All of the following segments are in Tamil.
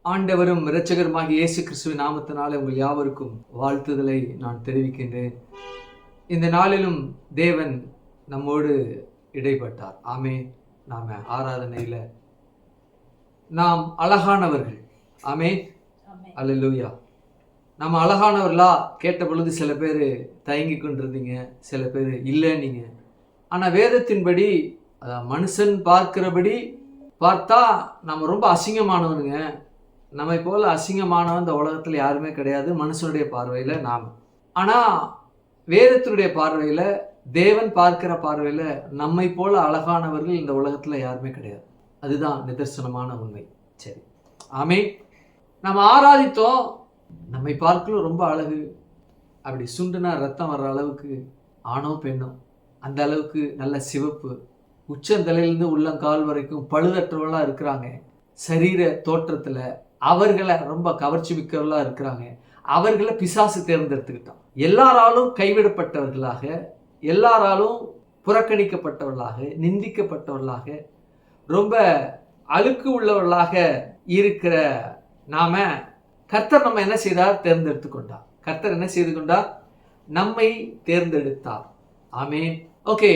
ஆண்டவரும் இரட்சகருமாகிய இயேசு கிறிஸ்துவின் நாமத்தினாலே உங்கள் யாவருக்கும் வாழ்த்துதலை நான் தெரிவிக்கின்றேன். இந்த நாளிலும் தேவன் நம்மோடு இடைப்பட்டார். ஆமே. நாம ஆராதனையில் நாம் அழகானவர்கள். ஆமே. அல்லேலூயா. நம்ம அழகானவர்களா கேட்ட பொழுது சில பேர் தயங்கி கொண்டிருந்தீங்க, சில பேர் இல்லைன்னீங்க. ஆனால் வேதத்தின்படி மனுஷன் பார்க்கிறபடி பார்த்தா நம்ம ரொம்ப அசிங்கமானவனுங்க. நம்மை போல அசிங்கமானவன் இந்த உலகத்தில் யாருமே கிடையாது, மனுஷனுடைய பார்வையில் நாம். ஆனால் வேதத்தினுடைய பார்வையில், தேவன் பார்க்கிற பார்வையில் நம்மை போல அழகானவர்கள் இந்த உலகத்தில் யாருமே கிடையாது. அதுதான் நிதர்சனமான உண்மை. சரி, ஆமே. நம்ம ஆராதித்தோம், நம்மை பார்க்கலும் ரொம்ப அழகு, அப்படி சுண்டுனா ரத்தம் வர்ற அளவுக்கு ஆணோ பெண்ணோ அந்த அளவுக்கு நல்ல சிவப்பு, உச்சந்தலையிலிருந்து உள்ளங்கால் வரைக்கும் பழுதற்றவர்களாக இருக்கிறாங்க. சரீர தோற்றத்தில் அவர்களை ரொம்ப கவர்ச்சி மிக்கவர்களாக இருக்கிறாங்க. அவர்களை பிசாசு தேர்ந்தெடுத்துக்கிட்டான். எல்லாராலும் கைவிடப்பட்டவர்களாக, எல்லாராலும் புறக்கணிக்கப்பட்டவர்களாக, நிந்திக்கப்பட்டவர்களாக, ரொம்ப அழுக்கு உள்ளவர்களாக இருக்கிற நாம கர்த்தர் நம்ம என்ன செய்தார்? தேர்ந்தெடுத்து கொண்டார். கர்த்தர் என்ன செய்து கொண்டார்? நம்மை தேர்ந்தெடுத்தார். ஆமென். ஓகே.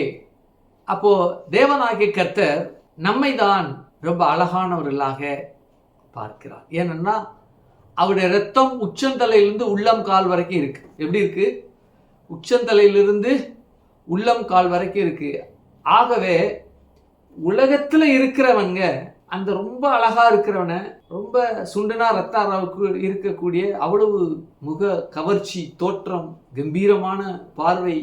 அப்போ தேவனாகிய கர்த்தர் நம்மை தான் ரொம்ப அழகானவர்களாக பார்க்கிறார். ஏன்னா அவருடைய ரத்தம் உச்சந்தலையிலிருந்து உள்ளம் கால் வரைக்கும் இருக்கு. எப்படி இருக்கு? உச்சந்தலையிலிருந்து உள்ளம் கால் வரைக்கும் இருக்கு. ஆகவே உலகத்துல இருக்கிறவங்க அந்த ரொம்ப அழகா இருக்கிறவன, ரொம்ப சுண்டனா ரத்த அளவுக்கு இருக்கக்கூடிய அவ்வளவு முக கவர்ச்சி, தோற்றம், கம்பீரமான பார்வை,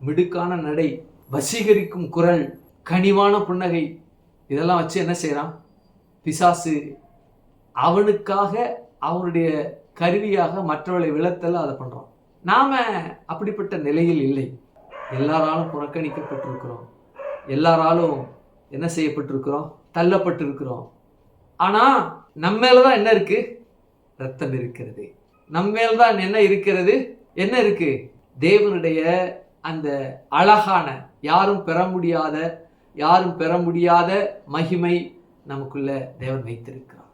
மிடுக்கான நடை, வசீகரிக்கும் குரல், கனிவான புன்னகை, இதெல்லாம் வச்சு என்ன செய்யறான்? பிசாசு அவனுக்காக அவனுடைய கருவியாக மற்றவர்களை விளத்தல அதை பண்றான். நாம அப்படிப்பட்ட நிலையில் இல்லை. எல்லாராலும் புறக்கணிக்கப்பட்டிருக்கிறோம், எல்லாராலும் என்ன செய்யப்பட்டிருக்கிறோம்? தள்ளப்பட்டிருக்கிறோம். ஆனா நம்ம மேலதான் என்ன இருக்கு? ரத்தம் இருக்கிறது. நம்ம மேல்தான் என்ன இருக்கிறது? என்ன இருக்கு? தேவனுடைய அந்த அழகான, யாரும் பெற முடியாத மகிமை நமக்குள்ள தேவன் வைத்திருக்கிறார்.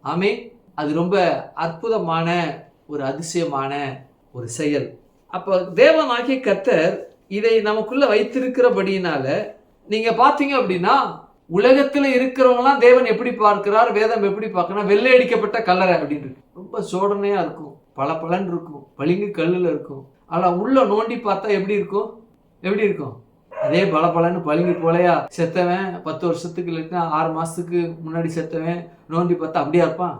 ஆமே. அது ரொம்ப அற்புதமான ஒரு அதிசயமான ஒரு செயல். அப்போ தேவனாகிய கர்த்தர் இதை நமக்குள்ள வைத்திருக்கிறபடினால நீங்க பார்த்தீங்க அப்படின்னா, உலகத்துல இருக்கிறவங்களாம் தேவன் எப்படி பார்க்கிறார், வேதம் எப்படி பார்க்கணும்? வெள்ளை அடிக்கப்பட்ட கல்லறை அப்படின்னு இருக்கு. ரொம்ப சோடனையா இருக்கும், பளபளன்னு இருக்கும், பளிங்கு கல்லுல இருக்கும். ஆனா உள்ள நோண்டி பார்த்தா எப்படி இருக்கும்? எப்படி இருக்கும்? அதே பளபளன்னு பளிங்கு போலையா? செத்தவன் 10 வருஷத்துக்கு இல்லைன்னா 6 மாசத்துக்கு முன்னாடி செத்தவன் நோண்டி பார்த்தா அப்படியா இருப்பான்?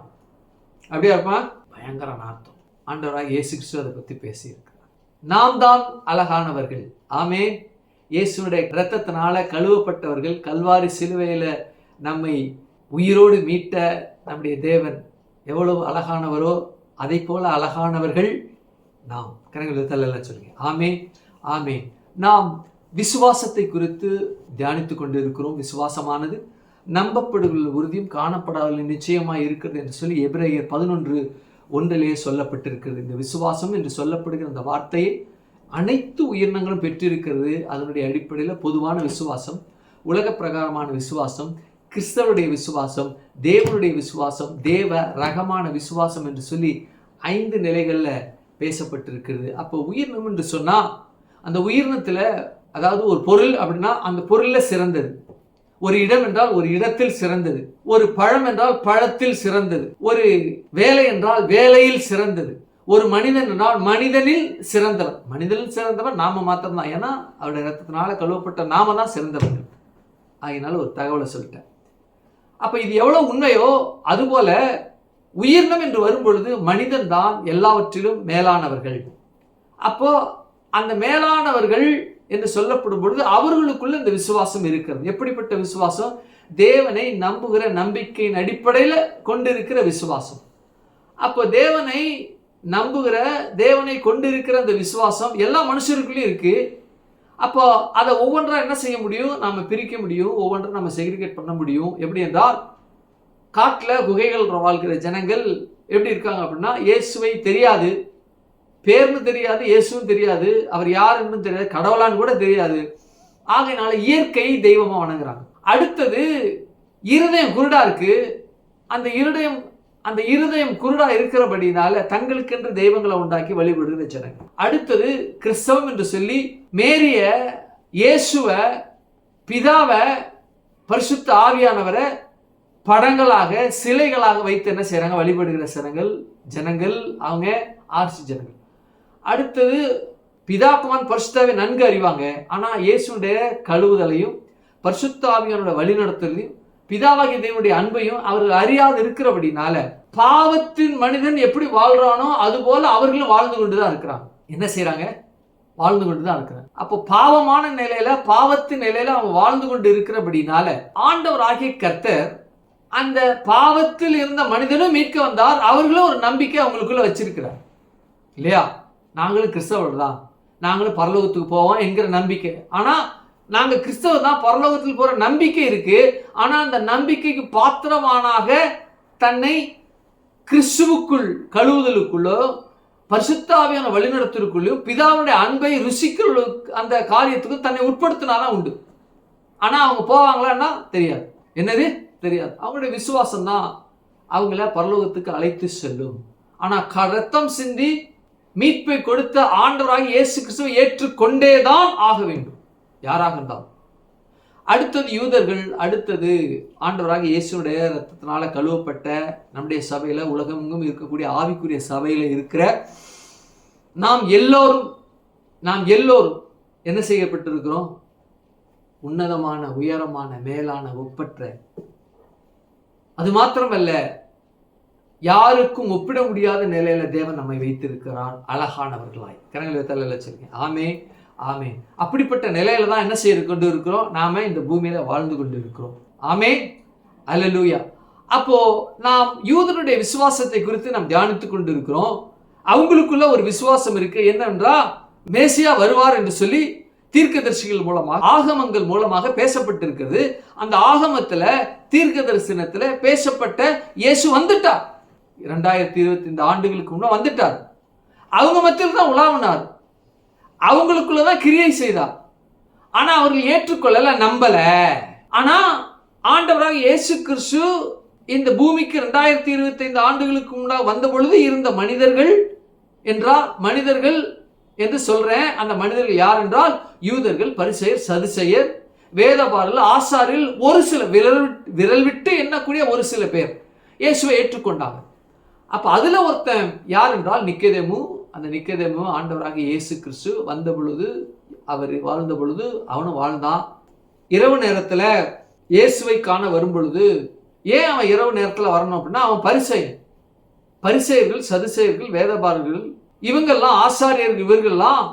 பயங்கர நாத்தம். ஆண்டவராக இயேசு கிறிஸ்து அதை பத்தி பேசியிருக்கிறார். நாம் தான் அழகானவர்கள். ஆமே. இயேசுடைய இரத்தத்தினால கழுவப்பட்டவர்கள். கல்வாரி சிலுவையில நம்மை உயிரோடு மீட்ட நம்முடைய தேவன் எவ்வளவு அழகானவரோ அதை போல அழகானவர்கள் நாம். கரங்களை தள்ளல சொல்லுங்க. ஆமே. ஆமே. நாம் விசுவாசத்தை குறித்து தியானித்து கொண்டு இருக்கிறோம். விசுவாசமானது நம்பப்படுகிற உறுதியும் காணப்படாத நிச்சயமாய் இருக்கிறது என்று சொல்லி எபிரேயர் 11:1 சொல்லப்பட்டிருக்கிறது. இந்த விசுவாசம் என்று சொல்லப்படுகிற அந்த வார்த்தையை அனைத்து உயிரினங்களும் பெற்றிருக்கிறது. அதனுடைய அடிப்படையில் பொதுவான விசுவாசம், உலக பிரகாரமான விசுவாசம், கிறிஸ்தவருடைய விசுவாசம், தேவனுடைய விசுவாசம், தேவ ரகமான விசுவாசம் என்று சொல்லி 5 நிலைகளில் பேசப்பட்டிருக்கிறது. அப்போ உயிரினம் என்று சொன்னால் அந்த உயிரினத்தில், அதாவது ஒரு பொருள் அப்படின்னா அந்த பொருளில் சிறந்தது, ஒரு இடம் என்றால் ஒரு இடத்தில் சிறந்தது, ஒரு பழம் என்றால் பழத்தில் சிறந்தது, ஒரு வேலை என்றால் வேலையில் சிறந்தது, ஒரு மனிதன் என்றால் மனிதனில் சிறந்தவன். மனிதனில் சிறந்தவன் நாம மாத்திரம்தான். ஏன்னா அவருடைய ரத்தத்தினால கழுவப்பட்ட நாம தான் சிறந்தவர்கள். ஆகினால ஒரு தகவலை சொல்லிட்டேன். அப்ப இது எவ்வளவு உண்மையோ அதுபோல உயிரினம் என்று வரும்பொழுது மனிதன் தான் எல்லாவற்றிலும் மேலானவர்கள். அப்போ அந்த மேலானவர்கள் என்று சொல்லப்படும் பொழுது அவர்களுக்குள்ள இந்த விசுவாசம் இருக்கிறது. எப்படிப்பட்ட விசுவாசம்? தேவனை நம்புகிற நம்பிக்கையின் அடிப்படையில் கொண்டிருக்கிற விசுவாசம். அப்போ தேவனை நம்புகிற, தேவனை கொண்டிருக்கிற அந்த விசுவாசம் எல்லா மனுஷருக்குள்ளேயும் இருக்கு. அப்போ அதை ஒவ்வொன்றா என்ன செய்ய முடியும்? நாம பிரிக்க முடியும், ஒவ்வொன்றா நம்ம செக்ரிகேட் பண்ண முடியும். எப்படி என்றால், காட்டில் குகைகள் வாழ்கிற ஜனங்கள் எப்படி இருக்காங்க அப்படின்னா, இயேசுவை தெரியாது, பேர்னு தெரியாது, இயேசுவும் தெரியாது, அவர் யாருன்னு தெரியாது, கடவுளான்னு கூட தெரியாது. ஆகையினால இயற்கை தெய்வமா வணங்குறாங்க. அடுத்தது இருதயம் குருடா இருக்கு. அந்த இருதயம் அந்த இருதயம் குருடா இருக்கிறபடினால தங்களுக்கென்று தெய்வங்களை உண்டாக்கி வழிபடுகிற ஜனங்கள். அடுத்தது கிறிஸ்தவம் என்று சொல்லி மேரிய, இயேசுவ, பிதாவை, பரிசுத்த ஆவியானவரை படங்களாக சிலைகளாக வைத்து என்ன செய்யறாங்க? வழிபடுகிற ஜனங்கள் அவங்க ஆர்சி ஜனங்கள். அடுத்தது பிதாக்குமான் பரிசுத்தாவை நன்கு அறிவாங்க. ஆனா இயேசுடைய கழுவுதலையும் பரிசுத்த ஆவியானோட வழிநடத்தலையும் பிதாவாகிய தேவனுடைய அன்பையும் அவர்கள் அறியாது இருக்கிறபடினால பாவத்தின் மனிதன் எப்படி வாழ்றானோ அது போல அவர்களும் வாழ்ந்து கொண்டுதான் இருக்கிறாங்க. என்ன செய்யறாங்க? வாழ்ந்து கொண்டுதான் இருக்கிறாங்க. அப்போ பாவமான நிலையில, பாவத்தின் நிலையில அவங்க வாழ்ந்து கொண்டு இருக்கிறபடினால ஆண்டவர் ஆகிய கர்த்தர் அந்த பாவத்தில் இருந்த மனிதனும் மீட்க வந்தார். அவர்களும் ஒரு நம்பிக்கை அவங்களுக்குள்ள வச்சிருக்கிறார் இல்லையா? நாங்களும் கிறிஸ்தவர்கள் தான், நாங்களும் பரலோகத்துக்கு போவோம் என்கிற நம்பிக்கை. ஆனா நாங்க கிறிஸ்தவர் தான், பரலோகத்தில் போற நம்பிக்கை இருக்கு. ஆனா அந்த நம்பிக்கைக்கு பாத்திரமானாக தன்னை கிறிஸ்துவுக்குள் கழுவுதலுக்குள்ளோ பரிசுத்த ஆவியான வழிநடத்திற்குள்ளோ பிதாவுடைய அன்பை ருசிக்குள்ள அந்த காரியத்துக்கு தன்னை உட்படுத்தினாதான் உண்டு. ஆனா அவங்க போவாங்களான்னா தெரியாது. என்னது? தெரியாது. அவங்களுடைய விசுவாசம் தான் அவங்கள பரலோகத்துக்கு அழைத்து செல்லும். ஆனா ரத்தம் சிந்தி மீட்பை கொடுத்த ஆண்டவராக இயேசு கிறிஸ்துவை ஏற்றுக்கொண்டேதான் ஆக வேண்டும், யாராக இருந்தாலும். அடுத்தது யூதர்கள். அடுத்தது ஆண்டவராக இயேசுடைய ரத்தத்தினால கழுவப்பட்ட நம்முடைய சபையில, உலகமெங்கும் இருக்கக்கூடிய ஆவிக்குரிய சபையில இருக்கிற நாம் எல்லோரும் என்ன செய்யப்பட்டிருக்கிறோம்? உன்னதமான, உயரமான, மேலான, ஒப்பற்ற, அது மாத்திரமல்ல யாருக்கும் ஒப்பிட முடியாத நிலையில தேவன் நம்மை வைத்திருக்கிறார் அழகானவர்களாய். கரங்களை தலையில வச்சிருக்கேன். ஆமே ஆமே. அப்படிப்பட்ட நிலையில தான் என்ன செய்து கொண்டு இருக்கிறோம்? நாம இந்த பூமியில வாழ்ந்து கொண்டு இருக்கிறோம். ஆமே, அல்லேலூயா. அப்போ நாம் யூதருடைய விசுவாசத்தை குறித்து நாம் தியானித்துக் கொண்டு இருக்கிறோம். அவங்களுக்குள்ள ஒரு விசுவாசம் இருக்கு. என்னென்றா, மேசியா வருவார் என்று சொல்லி தீர்க்கதரிசிகள் மூலமாக, ஆகமங்கள் மூலமாக பேசப்பட்டிருக்கிறது. அந்த ஆகமத்துல, தீர்க்க தரிசனத்துல பேசப்பட்ட இயேசு வந்துட்டார். 2025 ஆண்டுகளுக்கு முன்ன வந்துட்டார். அவங்க மத்தியில் தான் உலாவினார், அவங்களுக்குள்ளதான் கிரியை செய்தார். ஆனா அவர்கள் ஏற்றுக்கொள்ளல, நம்பல. ஆனா ஆண்டவராக இயேசு கிறிஸ்து இந்த பூமிக்கு 2025 ஆண்டுகளுக்கு முன்னாடி வந்த பொழுது இருந்த மனிதர்கள் என்றால், மனிதர்கள் என்று சொல்றேன், அந்த மனிதர்கள் யார் என்றால் யூதர்கள், பரிசேயர், சதுசேயர், வேதபாரர்கள், ஆசாரில் ஒரு சில விரல் விட்டு எண்ணக்கூடிய ஒரு சில பேர் இயேசுவை ஏற்றுக்கொண்டாங்க. அப்ப அதுல ஒருத்தன் யார் என்றால் நிக்கதேமு. அந்த நிக்கதேமு ஆண்டவராக இயேசு கிறிஸ்து வந்த பொழுது, அவர் வாழ்ந்த பொழுது அவனும் வாழ்ந்தான். இரவு நேரத்துல இயேசுவை காண வரும் பொழுது, ஏன் அவன் இரவு நேரத்துல வரணும் அப்படின்னா, அவன் பரிசேயர்கள், சதுசேயர்கள், வேதபாரர்கள், இவங்கெல்லாம் ஆசாரியர்கள், இவர்கள்லாம்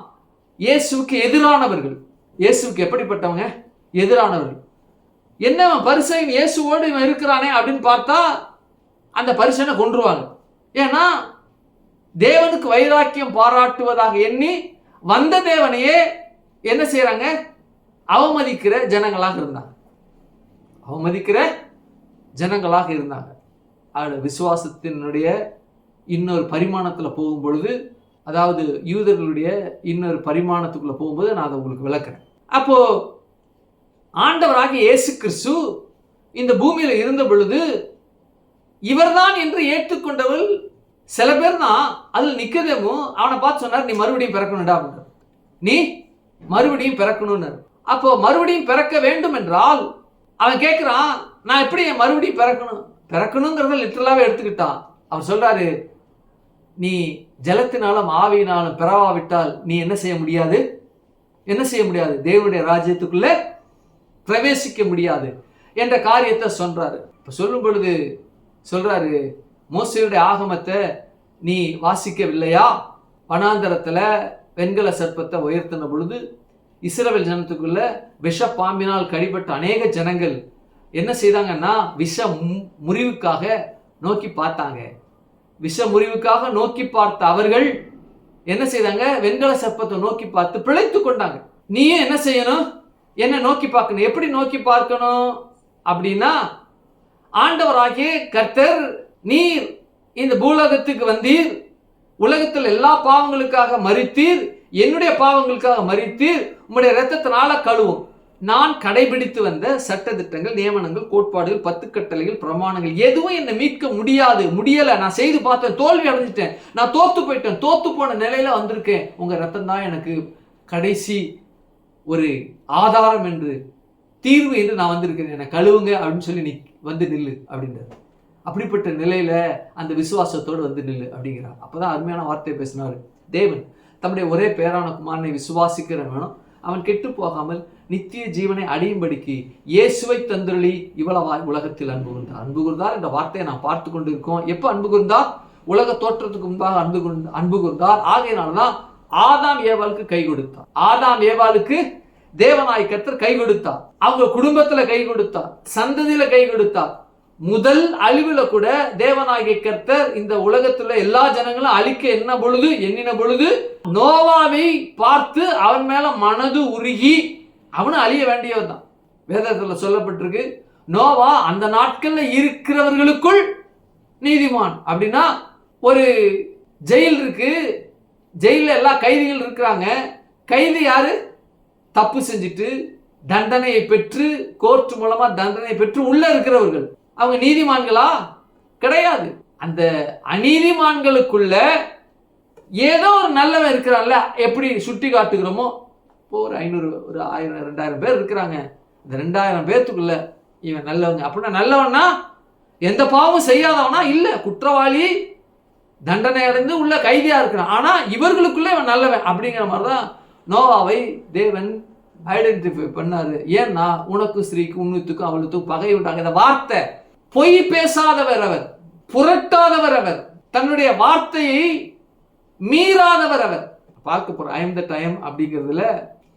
இயேசுவுக்கு எதிரானவர்கள். இயேசுவுக்கு எப்படிப்பட்டவங்க? எதிரானவர்கள். என்ன பரிசேயன் இயேசுவோடு இவன் இருக்கிறானே அப்படின்னு பார்த்தா அந்த பரிசேயனை கொன்றுவாங்க. ஏன்னா தேவனுக்கு வைராக்கியம் பாராட்டுவதாக எண்ணி வந்த தேவனையே என்ன செய்யறாங்க? அவமதிக்கிற ஜனங்களாக இருந்தாங்க. விசுவாசத்தினுடைய இன்னொரு பரிமாணத்தில் போகும் பொழுது, அதாவது யூதர்களுடைய இன்னொரு பரிமாணத்துக்குள்ள போகும்போது நான் அதை உங்களுக்கு விளக்குறேன். அப்போ ஆண்டவராக இயேசு கிறிஸ்து இந்த பூமியில இருந்த பொழுது இவர்தான் என்று ஏற்றுக்கொண்டவள் சில பேர் தான். அதில் நிக்கதேமு அவனை பார்த்து சொன்னார், நீ மறுபடியும் பிறக்கணும்டா அப்படின்ற. நீ மறுபடியும் பிறக்கணும்னு. அப்போ மறுபடியும் பிறக்க வேண்டும் என்றால் அவன் கேட்கிறான், நான் எப்படி என் மறுபடியும் பிறக்கணுங்கிறத லிட்டரலாவே எடுத்துக்கிட்டான். அவன் சொல்றாரு, நீ ஜலத்தினாலும் ஆவியினாலும் பிறவாவிட்டால் நீ என்ன செய்ய முடியாது? தேவனுடைய ராஜ்யத்துக்குள்ள பிரவேசிக்க முடியாது என்ற காரியத்தை சொல்றாரு. இப்ப சொல்லும் பொழுது சொல்றாரு, மோசேயுடைய ஆகமத்தை நீ வாசிக்கவில்லையா? வனாந்தரத்துல வெண்கல சர்ப்பத்தை உயர்த்தின பொழுது இஸ்ரவேல் ஜனத்துக்குள்ள விஷ பாம்பினால் கடிபட்ட அநேக ஜனங்கள் என்ன செய்தாங்கன்னா, விஷ முறிவுக்காக நோக்கி பார்த்தாங்க. விஷ முறிவுக்காக நோக்கி பார்த்த அவர்கள் என்ன செய்தாங்க? வெண்கல சர்ப்பத்தை நோக்கி பார்த்து பிழைத்து கொண்டாங்க. நீயும் என்ன செய்யணும்? என்ன நோக்கி பார்க்கணும். எப்படி நோக்கி பார்க்கணும் அப்படின்னா, ஆண்டவராகிய கர்த்தர், நீர் இந்த பூலோகத்துக்கு வந்தீர், உலகத்தில் எல்லா பாவங்களுக்காக மரித்தீர், என்னுடைய பாவங்களுக்காக மரித்தீர், உம்முடைய இரத்தத்தினால கழுவும். நான் கடைபிடித்து வந்த சட்ட திட்டங்கள், நியமனங்கள், கோட்பாடுகள், 10 கட்டளைகள், பிரமாணங்கள் எதுவும் என்னை மீட்க முடியல. நான் செய்து பார்த்தேன், தோல்வி அடைஞ்சிட்டேன், நான் தோத்து போயிட்டேன், தோத்து போன நிலையில வந்திருக்கேன். உங்க ரத்தம் தான் எனக்கு கடைசி ஒரு ஆதாரம் என்று, தீர்வு என்று நான் வந்திருக்கிறேன், என்னை கழுவுங்க அப்படின்னு சொல்லி நீ வந்து நில்லு அப்படின்றார். அப்படிப்பட்ட நிலையில அந்த விசுவாசத்தோடு வந்து நில்லு அப்படிங்கிறார். அப்பதான் அருமையான வார்த்தையை பேசினார். தேவன் தம்முடைய ஒரே பேரான குமாரனை விசுவாசிக்கிறவனும் அவன் கெட்டு போகாமல் நித்திய ஜீவனை அடையும்படிக்கு இயேசுவை தந்தருளி இவ்வளவாய் உலகத்தில் அன்பு கூர்ந்தார். அன்பு கூர்ந்தார் என்ற வார்த்தையை நாம் பார்த்து கொண்டு இருக்கோம். எப்ப அன்பு கூர்ந்தார்? உலக தோற்றத்துக்கு முன்பாக அன்பு கூர்ந்தார். ஆகையினால்தான் ஆதாம் ஏவாளுக்கு கை கொடுத்தார். ஆதாம் ஏவாளுக்கு தேவனாய் கர்த்தர் கை கொடுத்தார். அவங்க குடும்பத்துல கை கொடுத்தார், சந்ததியில கை கொடுத்தார். முதல் அழிவுல கூட தேவனாகிய கர்த்தர் இந்த உலகத்துல எல்லா ஜனங்களும் அழிக்க எண்ணின பொழுது நோவாவை பார்த்து அவன் மேல மனது உருகி அவனும் அழிய வேண்டியவன் தான். வேதத்துல சொல்லப்பட்டிருக்கு, நோவா அந்த நாட்கள்ல இருக்கிறவர்களுக்குள் நீதிமான். அப்படின்னா ஒரு ஜெயில் இருக்கு, ஜெயில எல்லா கைதிகள் இருக்கிறாங்க. கைதி யாரு? தப்பு செஞ்சுட்டு தண்டனையை பெற்று, கோர்ட் மூலமா தண்டனை பெற்று உள்ள இருக்கிறவர்கள். அவங்க நீதிமான்களா? கிடையாது. அந்த அநீதிமான்களுக்குள்ள ஏதோ ஒரு நல்லவன் இருக்கிறான்ல, எப்படி சுட்டி காட்டுகிறோமோ, ஒரு 500 ஒரு 1000 2000 பேர் இருக்கிறாங்க. இந்த 2000 பேர்த்துக்குள்ள இவன் நல்லவங்க. அப்படின்னா நல்லவனா எந்த பாவமும் செய்யாதவனா இல்ல, குற்றவாளி, தண்டனை அடைந்து உள்ள கைதியா இருக்கிறான். ஆனா இவர்களுக்குள்ள இவன் நல்லவன் அப்படிங்கிற மாதிரிதான் நோவாவை தேவன் ஐடென்டிஃபை பண்ணாரு. ஏன்னா உனக்கு ஸ்திரீக்கு உன்னுத்துக்கும் அவளுக்கும் பகை உண்டாங்க. இந்த வார்த்தை பொய் பேசாதவர் அவர், புரட்டாதவர் அவர், தன்னுடைய வார்த்தையை மீறாதவர் அவர். பார்க்க போறோம் ஐ எம் த டைம் அப்படிங்கிறதுல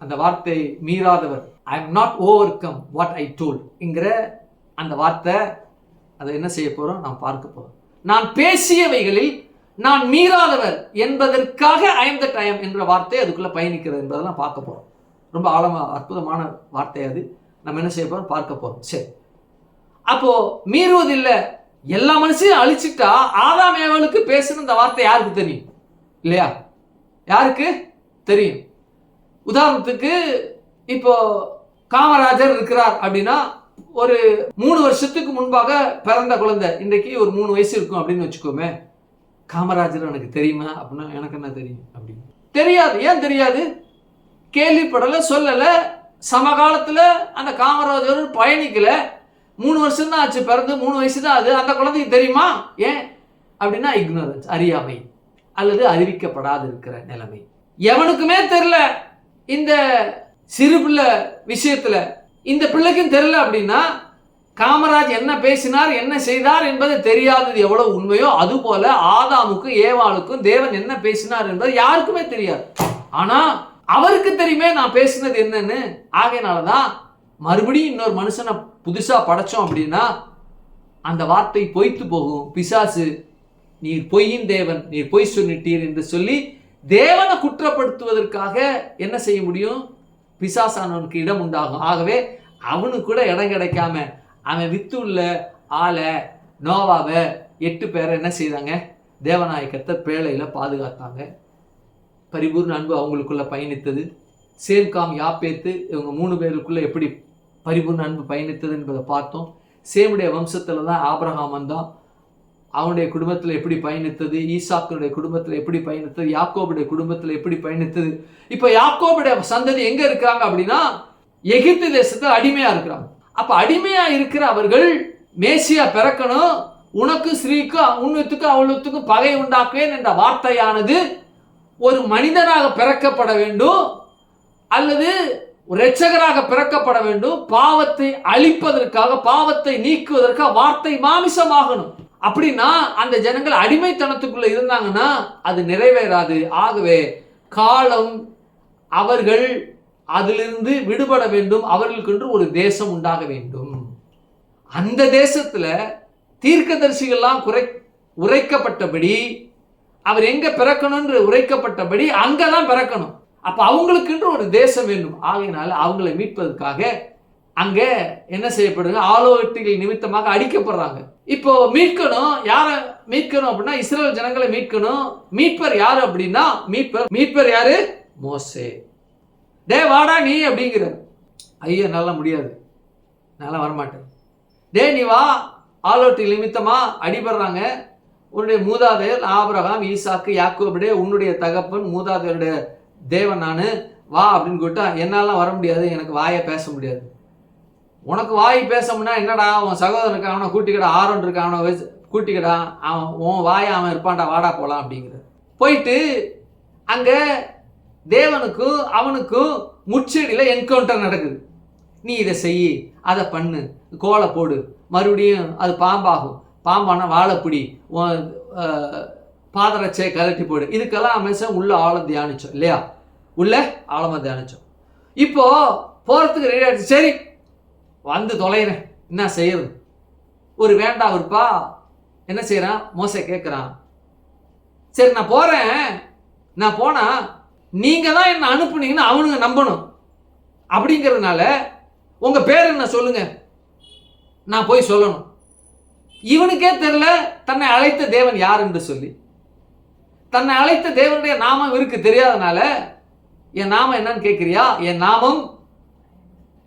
அந்த வார்த்தை மீறாதவர். I am not over come what I told என்கிற அந்த வார்த்தை, அதை என்ன செய்ய போறோம்? நாம் பார்க்க போறோம். நான் பேசியவைகளில் நான் மீறாதவர் என்பதற்காக ஐ எம் த டைம் என்ற வார்த்தை அதுக்குள்ள பயணிக்கிறது என்பதெல்லாம் பார்க்க போறோம். ரொம்ப ஆழமா அற்புதமான வார்த்தை அது. நம்ம என்ன செய்ய போறோம்? பார்க்க போறோம். சரி, அப்போ மீறுவதில்லை, எல்லா மனுஷையும் அழிச்சிட்டா ஆதாம் ஏவாளுக்கு பேசுன இந்த வார்த்தை யாருக்கு தெரியும்? இல்லையா? யாருக்கு தெரியும்? உதாரணத்துக்கு இப்போ காமராஜர் இருக்கிறார் அப்படின்னா, ஒரு 3 வருஷத்துக்கு முன்பாக பிறந்த குழந்தை இன்றைக்கு ஒரு 3 வயசு இருக்கும் அப்படின்னு வச்சுக்கோமே. காமராஜர் எனக்கு தெரியுமா அப்படின்னா, எனக்கு என்ன தெரியும் அப்படின்னு தெரியாது. ஏன் தெரியாது? கேள்விப்படலை, சொல்லலை. சமகாலத்தில் அந்த காமராஜர் பயணிக்கல. 3 வருஷம் தான் ஆச்சு, பிறந்து 3 வயசு தான் அது. அந்த குழந்தைக்கு தெரியுமா? ஏன் அப்படின்னா இக்னோரன்ஸ், அறியாமை அல்லது அறிவிக்கப்படாத இருக்கிற நிலைமை. எவனுக்குமே தெரியல இந்த சிறு பிள்ளை விஷயத்துல, இந்த பிள்ளைக்கும் தெரியல அப்படின்னா காமராஜ் என்ன பேசினார், என்ன செய்தார் என்பது தெரியாதது எவ்வளவு உண்மையோ அதுபோல ஆதாமுக்கும் ஏவாளுக்கும் தேவன் என்ன பேசினார் என்பது யாருக்குமே தெரியாது. ஆனா அவருக்கு தெரியுமே நான் பேசினது என்னன்னு. ஆகையினாலதான் மறுபடியும் இன்னொரு மனுஷனை புதுசா படைச்சோம் அப்படின்னா அந்த வார்த்தை பொய்த்து போகும். பிசாசு நீர் பொய்யின் தேவன், நீர் பொய் சொல்லிட்டீர் என்று சொல்லி தேவனை குற்றப்படுத்துவதற்காக என்ன செய்ய முடியும்? பிசாசானவனுக்கு இடம் உண்டாகும். ஆகவே அவனுக்கு கூட இடம் கிடைக்காம அவன் வித்து உள்ள ஆளை நோவாவை 8 பேரை என்ன செய்தாங்க? தேவநாயகத்தை பேழையில பாதுகாத்தாங்க. பரிபூர்ண அன்பு அவங்களுக்குள்ள பயணித்தது. சேம் காம் யாப்பேத்து இவங்க 3 பேருக்குள்ள எப்படி பரிபூர்ண அன்பு பயணித்தது என்பதை பார்த்தோம். சேமுடைய வம்சத்துல தான் ஆபிரகாம் வந்தான். அவனுடைய குடும்பத்தில் எப்படி பயணித்தது, ஈசாக்குடைய குடும்பத்தில் எப்படி பயணித்தது, யாக்கோபுடைய குடும்பத்தில் எப்படி பயணித்தது. இப்போ யாக்கோபுடைய சந்ததி எங்க இருக்கிறாங்க அப்படின்னா எகிப்து தேசத்தில் அடிமையா இருக்கிறாங்க. அப்ப அடிமையா இருக்கிற அவர்கள் மேசியா பிறக்கணும், உனக்கு ஸ்ரீக்கும் உன்னுத்துக்கும் அவளுத்துக்கும் பகை உண்டாக்குவேன் என்ற வார்த்தையானது ஒரு மனிதனாக பிறக்கப்பட வேண்டும் அல்லது இரட்சகராக பிறக்கப்பட வேண்டும். பாவத்தை அழிப்பதற்காக, பாவத்தை நீக்குவதற்காக வார்த்தை மாமிசமாகணும். அப்படின்னா அந்த ஜனங்கள் அடிமைத்தனத்துக்குள்ள இருந்தாங்கன்னா அது நிறைவேறாது. ஆகவே காலம் அவர்கள் அதிலிருந்து விடுபட வேண்டும். அவர்களுக்கென்று ஒரு தேசம் உண்டாக வேண்டும். அந்த தேசத்துல தீர்க்கதரிசிகள்லாம் உரைக்கப்பட்டபடி அவர் எங்க பிறக்கணும்னு உரைக்கப்பட்டபடி அங்கதான் பிறக்கணும். அப்ப அவங்களுக்கென்று ஒரு தேசம் வேண்டும். ஆகையினால அவங்களை மீட்பதற்காக அங்க என்ன செய்யப்படுங்க? ஆலோசனைகள் நிமித்தமாக அடிக்கப்படுறாங்க. இப்போ மீட்கணும், யார மீட்கணும் அப்படின்னா இஸ்ரேல் ஜனங்களை மீட்கணும். மீட்பர் யாரு அப்படின்னா மீட்பர் யாரு? மோசே. டே வாடா நீ அப்படிங்கிற. ஐயோ என்னால் முடியாது, நான் வரமாட்டேன். டே நீ வா, ஆலோட்டி நிமித்தமா அடிபடுறாங்க, உன்னுடைய மூதாதையர் ஆபிரகாம், ஈசாக்கு, யாக்கோபுடைய உன்னுடைய தகப்பன் மூதாதையருடைய தேவன் நான், வா அப்படின்னு கூட்டா என்னாலாம் வர முடியாது, எனக்கு வாயை பேச முடியாது. உனக்கு வாய் பேசமுன்னா என்னடா, உன் சகோதரன் இருக்கான் அவனை கூட்டிக்கடா, ஆரோன் இருக்கான் அவனை வச்சு கூட்டிக்கடா, அவன் உன் வாயை அவன் இருப்பான்டா, வாடா போகலாம் அப்படிங்கிற. போயிட்டு அங்கே தேவனுக்கும் அவனுக்கும் முச்செடியில் என்கவுண்டர் நடக்குது. நீ இதை செய், அதை பண்ணு, கோலை போடு, மறுபடியும் அது பாம்பாகும், பாம்பான வாழைப்பிடி, பாதரட்சை கலட்டி போடு. இதுக்கெல்லாம் அமைச்சம் உள்ள ஆழம் தியானிச்சோம் இல்லையா, உள்ள ஆழமாக தியானிச்சோம். இப்போ போகிறதுக்கு ரெடி ஆகிடுச்சு. சரி வந்து தொலைகிறேன், என்ன செய்யறது? ஒரு வேண்டாம் இருப்பா என்ன செய்யறான், மோசே கேட்குறான். சரி நான் போகிறேன், நான் போனால் நீங்கள் தான் என்னை அனுப்புனீங்கன்னு அவனுங்க நம்பணும். அப்படிங்கிறதுனால உங்கள் பேர் என்ன சொல்லுங்க, நான் போய் சொல்லணும். இவனுக்கே தெரியல தன்னை அழைத்த தேவன் யார் என்று சொல்லி. தன்னை அழைத்த தேவனுடைய நாமம் இவருக்கு தெரியாதனால, என் நாமம் என்னன்னு கேட்குறியா, என் நாமம்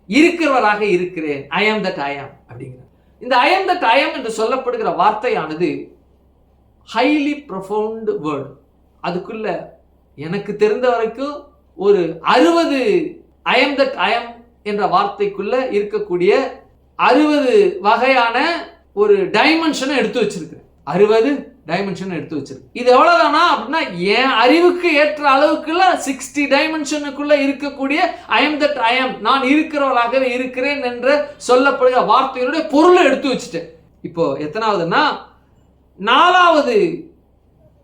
இருக்கிறவராக இருக்கிறேன், ஐ ஆம் தட் ஐ ஆம் அப்படிங்கிற. இந்த ஐ ஆம் தட் ஐ ஆம் என்று சொல்லப்படுகிற வார்த்தையானது ஹைலி ப்ரொஃபவுண்ட் வேர்டு. அதுக்குள்ள எனக்கு தெரிந்த வரைக்கும் ஒரு 60 ஐ ஆம் தட் ஐ ஆம் என்ற வார்த்தைக்குள்ள இருக்கக்கூடிய 60 வகையான ஒரு டைமென்ஷனை எடுத்து வச்சிருக்கு. 60 டைமென்ஷன் எடுத்து வச்சிருக்கு. இது எவ்வளவுதானா அப்படின்னா, என் அறிவுக்கு ஏற்ற அளவுக்குள்ள 60 டைமென்ஷனுக்குள்ள இருக்கக்கூடிய ஐ ஆம் தட் ஐ ஆம், நான் இருக்கிறவராகவே இருக்கிறேன் என்று சொல்லப்படுகிற வார்த்தைகளுடைய பொருளை எடுத்து வச்சுட்டேன். இப்போ எத்தனாவதுன்னா 4வது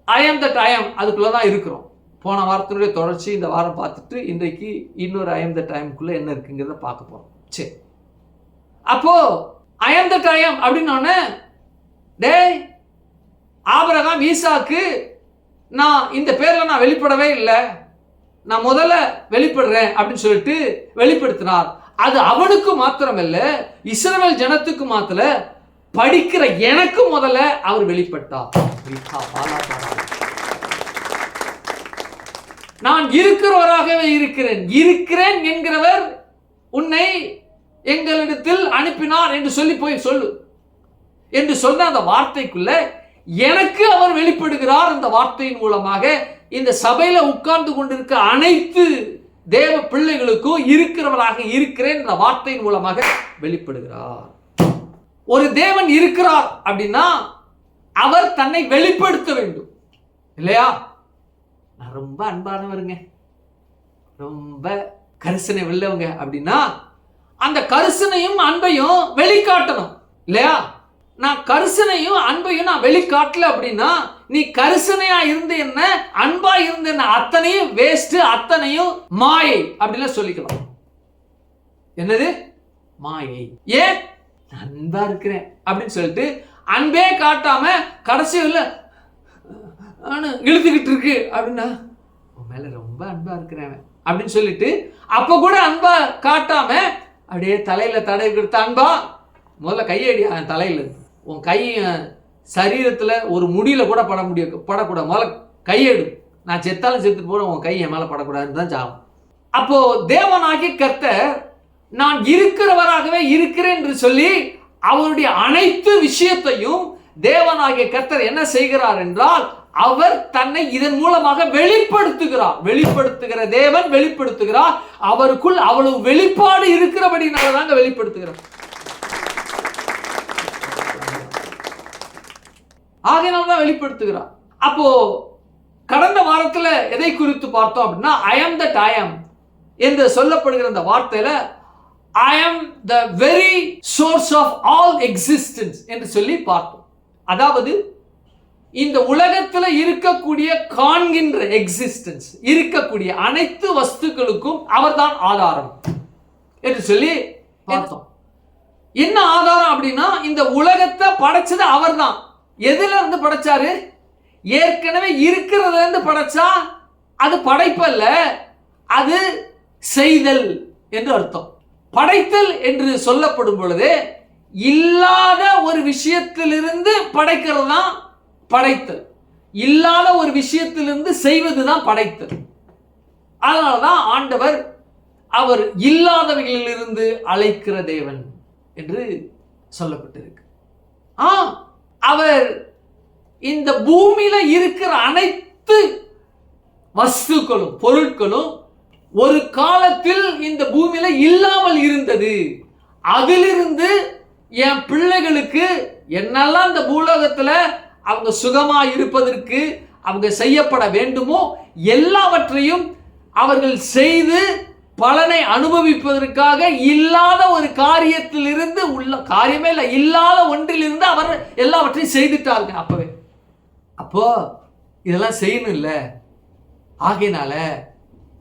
ஐ ஆம் தட் ஐ ஆம் அதுக்குள்ளதான் இருக்கிறோம். போன வாரத்தினுடைய தொடர்ச்சி இந்த வாரம் பார்த்துட்டு இன்றைக்கு இன்னொரு ஐ ஆம் தட் ஐ ஆம்குள்ள என்ன இருக்குங்கிறத பார்க்க போறோம். சரி, அப்போ ஐ ஆம் தட் ஐ ஆம் அப்படின்னோடனே, டேய் ஆபிரகாம், ஈசாக்கு, நான் இந்த பேர்ல நான் வெளிப்படவே இல்லை, நான் முதல்ல வெளிப்படுறேன் அப்படின்னு சொல்லிட்டு வெளிப்படுத்தினார். அது அவனுக்கு மாத்திரமல்ல, இஸ்ரவேல் ஜனத்துக்கு மாத்திர படிக்கிற எனக்கு முதல்ல அவர் வெளிப்பட்டார். நான் இருக்கிறவராகவே இருக்கிறேன், இருக்கிறேன் என்கிறவர் உன்னை எங்களிடத்தில் அனுப்பினார் என்று சொல்லி போய் சொல்லு என்று சொன்ன அந்த வார்த்தைக்குள்ள எனக்கு அவர் வெளிப்படுகிறார். அந்த வார்த்தையின் மூலமாக இந்த சபையில உட்கார்ந்து கொண்டிருக்க அனைத்து தேவ பிள்ளைகளுக்கும் இருக்கிறவராக இருக்கிறேன் என்ற வார்த்தையின் மூலமாக வெளிப்படுகிறார். ஒரு தேவன் இருக்கிறார் அப்படின்னா அவர் தன்னை வெளிப்படுத்த வேண்டும் இல்லையா? நான் ரொம்ப அன்பானவருங்க, ரொம்ப கரிசனை உள்ளவங்க அப்படின்னா அந்த கரிசனையும் அன்பையும் வெளிக்காட்டணும் இல்லையா? நான் கரிசனையும் அன்பையும் நான் வெளிக்காட்டல அப்படின்னா, நீ கரிசனையா இருந்து என்ன, அன்பா இருந்து என்ன, அத்தனையும் வேஸ்ட், அத்தனையும் மாயை அப்படின்னு சொல்லிக்கலாம். என்னது மாயை? ஏன் அன்பா இருக்கிறேன் அப்படின்னு சொல்லிட்டு அன்பே காட்டாம கடைசியில் இழுத்துக்கிட்டு இருக்கு அப்படின்னா, உன் மேல ரொம்ப அன்பா இருக்கிறேன் அப்படின்னு சொல்லிட்டு அப்ப கூட அன்பா காட்டாம அப்படியே தலையில தடை கொடுத்த அன்பா, முதல்ல கையடி தலையில, உன் கை சரீரத்தில் ஒரு முடியில கூட படக்கூடாது, முதல்ல கையெடு, நான் செத்தாலும் செத்து போற, உன் கை என் மேல படக்கூடாதுன்னு தான் சாகும். அப்போ தேவனாகி கர்த்தர் நான் இருக்கிறவராகவே இருக்கிறேன் என்று சொல்லி அவருடைய அனைத்து விஷயத்தையும் தேவனாகிய கர்த்தர் என்ன செய்கிறார் என்றால், அவர் தன்னை இதன் மூலமாக வெளிப்படுத்துகிறார். வெளிப்படுத்துகிற தேவன் வெளிப்படுத்துகிறார். அவருக்குள் அவ்வளவு வெளிப்பாடு இருக்கிறபடினாலதாங்க வெளிப்படுத்துகிறார். ஆகையினால்தான் வெளிப்படுத்துகிறார். அப்போ கடந்த வாரத்துல எதை குறித்து பார்த்தோம் அப்படின்னா, ஐ ஆம் தட் ஐ ஆம் என்று சொல்லப்படுகிற அந்த வார்த்தையில I am the very source of all existence என்று சொல்லி பார்த்தோம். அதாவது இந்த உலகத்தில் இருக்கக்கூடிய காண்கின்ற எக்ஸிஸ்டன்ஸ், இருக்கக்கூடிய அனைத்து வஸ்துக்களுக்கும் அவர்தான் ஆதாரம் என்று சொல்லி பார்த்தோம். என்ன ஆதாரம் அப்படின்னா, இந்த உலகத்தை படைச்சது அவர்தான். எதுல இருந்து படைச்சாரு? ஏற்கனவே இருக்கிறதுல இருந்து படைச்சா அது படைப்பல்ல, அது செய்தல் என்று அர்த்தம். படைத்தல் என்று சொல்லப்படும் பொழுது இல்லாத ஒரு விஷயத்திலிருந்து படைக்கிறது தான் படைத்தல், இல்லாத ஒரு விஷயத்திலிருந்து செய்வது தான் படைத்தல். அதனாலதான் ஆண்டவர் அவர் இல்லாதவைகளிலிருந்து அழைக்கிற தேவன் என்று சொல்லப்பட்டிருக்கு. அவர் இந்த பூமியில இருக்கிற அனைத்து வஸ்துக்களும் பொருட்களும் ஒரு காலத்தில் இந்த பூமியில இல்லாமல் இருந்தது. அதிலிருந்து என் பிள்ளைகளுக்கு என்னெல்லாம் இந்த பூலோகத்துல அவங்க சுகமா இருப்பதற்கு அவங்க செய்யப்பட வேண்டுமோ எல்லாவற்றையும் அவர்கள் செய்து பலனை அனுபவிப்பதற்காக இல்லாத ஒரு காரியத்திலிருந்து உள்ள காரியமே இல்லை, இல்லாத ஒன்றிலிருந்து அவர் எல்லாவற்றையும் செய்துட்டாருங்க. அப்போ இதெல்லாம் செய்யணும் இல்லை, ஆகையினால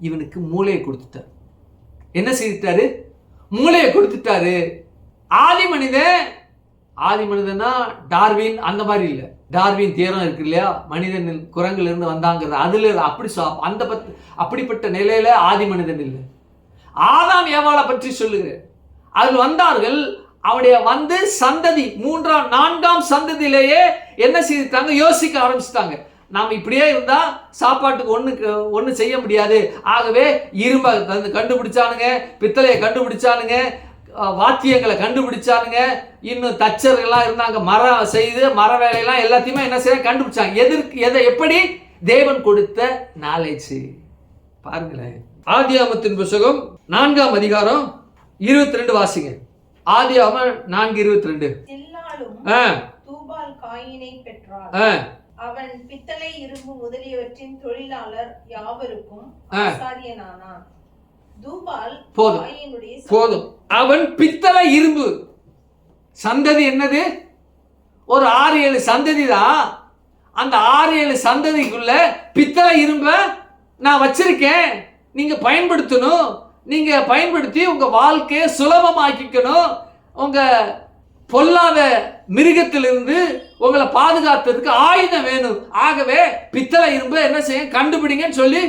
இவனுக்கு மூளையை கொடுத்துட்டார். என்ன செய்துட்டாரு? மூளையை கொடுத்துட்டாரு. ஆதி மனிதனா டார்வின் அந்த மாதிரி இல்லை. டார்வின் தியரம் இருக்கு இல்லையா, மனிதன் குரங்குல இருந்து வந்தாங்கிறது, அதுல அப்படிப்பட்ட நிலையில ஆதி மனிதன் இல்லை. ஆதாம் ஏவாளை பற்றி சொல்லுகிறேன். அதில் வந்தார்கள். அவனுடைய சந்ததி 3ஆம் 4ஆம் சந்ததியிலேயே என்ன செய்தாங்க? யோசிக்க ஆரம்பிச்சுட்டாங்க. நாம் இப்படியே இருந்தா சாப்பாட்டுக்கு ஒண்ணு செய்ய முடியாது. ஆகவே இரும்பை கண்டுபிடிச்சானுங்க, பித்தளையை கண்டுபிடிச்சானுங்க, வாத்தியங்களை கண்டுபிடிச்சானுங்க, இன்னும் தச்சர்கள்லாம் இருந்தாங்க, மரம் செய்து மர வேலையெல்லாம் எல்லாத்தையுமே என்ன செய்ய கண்டுபிடிச்சாங்க. எப்படி? தேவன் கொடுத்த நாலேஜ். பாருங்களேன், ஆதியாகமத்தின் புத்தகம் 4ஆம் அதிகாரம் 22 வாசிங்க. ஆதியாகமம் 4:22. அவன் பித்தளை இரும்பு முதலியவற்றின் தொழிலாளர் யாவருக்கும் ஆசாரியனானான். போதும். அவன் பித்தளை இரும்பு சந்ததி என்னது? ஒரு 6-7 சந்ததி தான். அந்த 6-7 சந்ததிக்குள்ள பித்தளை இரும்ப நான் வச்சிருக்கேன். நீங்க பயன்படுத்தணும். நீங்க பயன்படுத்தி உங்க வாழ்க்கையை சுலபமாக்கிக்கணும். உங்க பொல்லாத மிருகத்திலிருந்து உங்களை பாதுகாத்ததுக்கு ஆயுதம் வேணும். ஆகவே பித்தளை இரும்பு என்ன செய்ய கண்டுபிடிங்கன்னு சொல்லி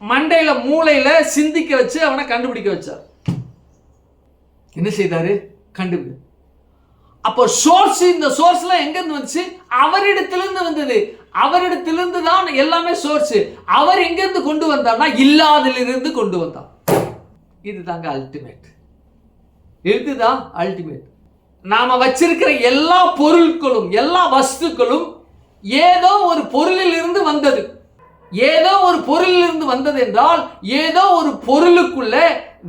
மண்டையில மூளையில சிந்திக்க வச்சு அவனை கண்டுபிடிக்க வச்சார். என்ன செய்தாரு? கண்டுபிடி. அப்போ சோர்ஸ், இந்த சோர்ஸ்ல எங்க இருந்து வந்துச்சு? அவரிடத்திலிருந்து வந்தது. அவரிடத்திலிருந்து தான் எல்லாமே சோர்ஸ். அவர் எங்க இருந்து கொண்டு வந்தார்னா இல்லாதிலிருந்து கொண்டு வந்தார். இதுதாங்க அல்டிமேட். இதுதான் அல்டிமேட். நாம வச்சிருக்கிற எல்லா பொருட்களும் எல்லா வஸ்துக்களும் ஏதோ ஒரு பொருளில் இருந்து வந்தது. ஏதோ ஒரு பொருளில் இருந்து வந்தது என்றால் ஏதோ ஒரு பொருளுக்குள்ள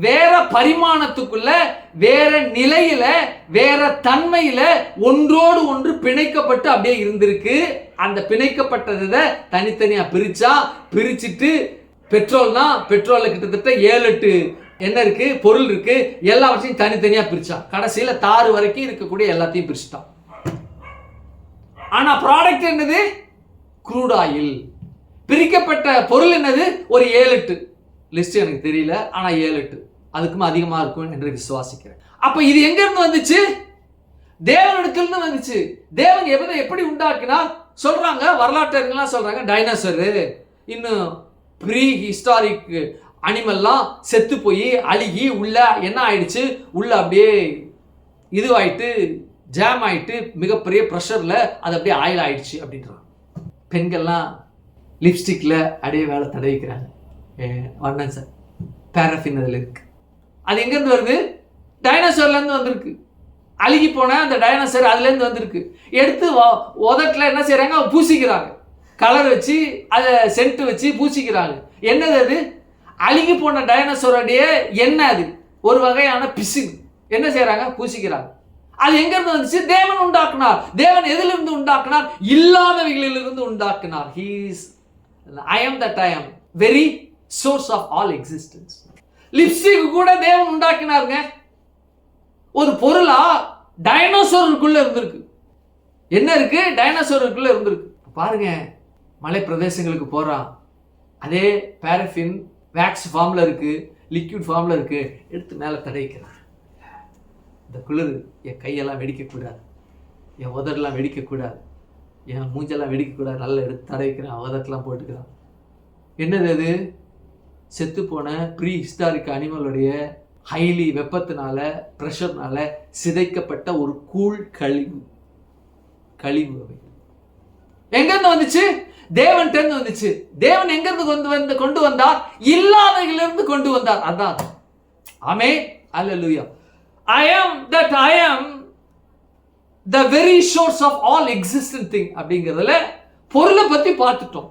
வேற பரிமாணத்துக்குள்ள வேற நிலையில வேற தன்மையில ஒன்றோடு ஒன்று பிணைக்கப்பட்டு அப்படியே இருந்திருக்கு. அந்த பிணைக்கப்பட்டதை தனித்தனியா பிரிச்சுட்டு பெட்ரோல்னா பெட்ரோல்ல கிட்டத்தட்ட 7-8 என்ன இருக்கு பொருள் இருக்கு. எல்லாவற்றையும் தனித்தனியா பிரிச்சான். கடைசியில தாறு வரைக்கும் இருக்கக்கூடிய எல்லாத்தையும் பிரிச்சுட்டான். ஆனா ப்ராடக்ட் என்னது? Crude oil. பிரிக்கப்பட்ட பொருள் என்னது? ஒரு 7-8 லிஸ்ட் எனக்கு தெரியல, ஆனா 7-8 அதுக்கும் அதிகமா இருக்கும் என்று விசுவாசிக்கிறேன். அப்ப இது எங்க இருந்து வந்துச்சு? தேவனிடத்திலிருந்து வந்துச்சு. தேவன் எப்படி உண்டாக்கினா சொல்றாங்க, வரலாற்றாளர்கள்லாம் சொல்றாங்க டைனோசர், இன்னும் ப்ரீ ஹிஸ்டாரிக் அனிமல்லாம் செத்து போய் அழுகி உள்ள என்ன ஆயிடுச்சு, உள்ள அப்படியே இதுவாயிட்டு ஜாம் ஆயிட்டு மிகப்பெரிய ப்ரெஷர்ல அது அப்படியே ஆயில் ஆயிடுச்சு அப்படின்றாங்க. பெண்கள்லாம் லிப்ஸ்டிக்ல அப்படியே வேலை தடவிக்கிறாங்க. வண்ணன் சார் பேரஃபின் அதில் இருக்கு. அது எங்கேருந்து வருது? டைனோசர்லேருந்து வந்திருக்கு. அழுகி போன அந்த டைனோசர் அதுலேருந்து வந்திருக்கு. எடுத்து உதட்டில் என்ன செய்கிறாங்க? பூசிக்கிறாங்க. கலர் வச்சு அதை சென்ட் வச்சு பூசிக்கிறாங்க. என்னது அது? அழுகி போன டைனோசருடைய எண்ணெய். அது ஒரு வகையான பிசின். என்ன செய்கிறாங்க? பூசிக்கிறாங்க. அது எங்கிருந்து வந்துச்சு? தேவன் உண்டாக்குனார். தேவன் எதிலிருந்து உண்டாக்குனார்? இல்லாதவைகளிலிருந்து உண்டாக்குனார். He is I am that I am, very source of all existence. Lipstick கூட தேவன் உண்டாக்கினாருங்க. ஒரு பொருளா டைனோசருக்குள்ள இருந்திருக்கு. என்ன இருக்கு? டைனோசருக்குள்ள இருந்திருக்கு. பாருங்க, மலை பிரதேசங்களுக்கு போறான், அதே பாரஃபின் வேக்ஸ் ஃபார்ம்ல இருக்கு, லிக்விட் ஃபார்ம்ல இருக்கு. எடுத்து மேலே தடவிக்கிறான். இந்த குளிர் என் கையெல்லாம் வெடிக்கக்கூடாது, என் உதடெல்லாம் வெடிக்கக்கூடாது, என் மூஞ்செல்லாம் வெடிக்கக்கூடாது. நல்லா எடுத்து தடவிக்கிறான், உதட்டெல்லாம் போட்டுக்கிறான். என்னது அது? செத்து போன ப்ரீ ஹிஸ்டாரிக் அனிமலுடைய ஹைலி வெப்பத்தினால ப்ரெஷர்னால சிதைக்கப்பட்ட ஒரு கூழ் கழிவு. எங்கிருந்து வந்துச்சு? தேவன்கிட்ட வந்துச்சு. தேவன் எங்கிருந்து கொண்டு வந்தார்? இல்லாததிலிருந்து கொண்டு வந்தார். அதான் ஆமென். அல்லேலூயா. I am the very source of all existing thing அப்படிங்கிறதுல பொருளை பத்தி பார்த்துட்டோம்.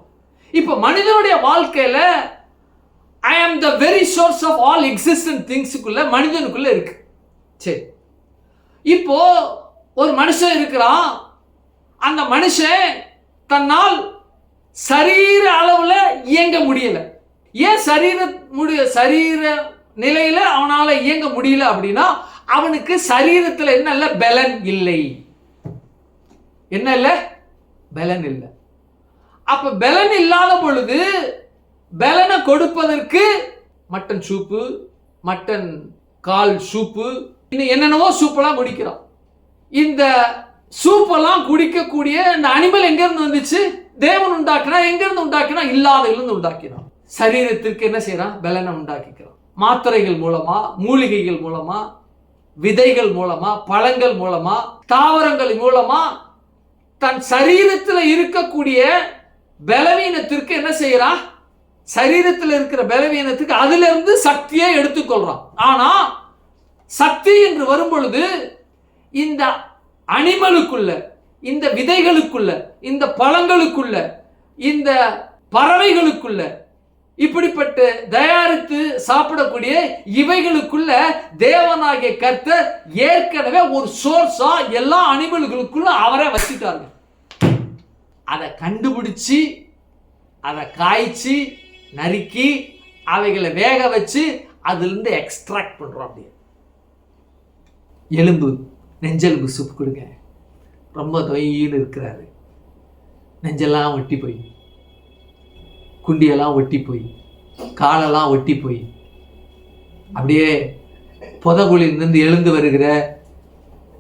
இப்ப மனிதனுடைய வாழ்க்கையில I am the very source of all existing thingsக்குள்ள மனிதனுக்குள்ள இருக்கு. சரி, இப்போ ஒரு மனுஷன் இருக்கிறான். அந்த மனுஷன் தன்னால் சரீர அளவுல இயங்க முடியல. ஏன் சரீர நிலையில அவனால இயங்க முடியல அப்படின்னா அவனுக்கு சரீரத்தில் என்ன இல்ல? பலன் இல்லை. என்ன இல்ல? பலன் இல்லை. அப்ப பலன் இல்லாத பொழுது பலனை கொடுப்பதற்கு மட்டன் சூப்பு, மட்டன் கால் சூப்பு, இன்னும் என்னென்னவோ சூப்பெல்லாம் குடிக்கிறான். இந்த சூப்பெல்லாம் குடிக்கக்கூடிய இந்த அனிமல் எங்க இருந்து வந்துச்சு? தேவன் உண்டாக்கினா. எங்க இருந்து உண்டாக்கினா? இல்லாததிலிருந்து உண்டாக்கினான். சரீரத்திற்கு என்ன செய்யறான்? பலனை உண்டாக்கிக்கிறான். மாத்திரைகள் மூலமா, மூலிகைகள் மூலமா, விதைகள் மூலமா, பழங்கள் மூலமா, தாவரங்கள் மூலமா தன் சரீரத்தில் இருக்கக்கூடிய பலவீனத்திற்கு என்ன செய்யறான்? சரீரத்தில் இருக்கிற பலவீனத்துக்கு அதுல இருந்து சக்தியை எடுத்துக்கொள்றான். ஆனா சக்தி என்று வரும் பொழுது இந்த அனிமலுக்குள்ள, இந்த விதைகளுக்குள்ள, இந்த பழங்களுக்குள்ள, இந்த பறவைகளுக்குள்ள, இப்படிப்பட்ட தயாரித்து சாப்பிடக்கூடிய இவைகளுக்குள்ள தேவனாகிய கர்த்தர் ஏற்கனவே ஒரு சோர்ஸா எல்லா அனிமல்களுக்குள்ள அவரை வச்சுட்டாங்க. அதை கண்டுபிடிச்சு, அதை காய்ச்சி, நறுக்கி, அவைகளை வேக வச்சு அதிலிருந்து எக்ஸ்ட்ராக்ட் பண்றோம். அப்படியே எலும்பு, நெஞ்செலும்பு சூப் கொடுங்க. ரொம்ப தொய்யின்னு இருக்கிறாரு, நெஞ்செல்லாம் ஒட்டி போய், குண்டியெல்லாம் ஒட்டி போய், காலெல்லாம் ஒட்டி போய், அப்படியே புதகுழிலிருந்து எழுந்து வருகிற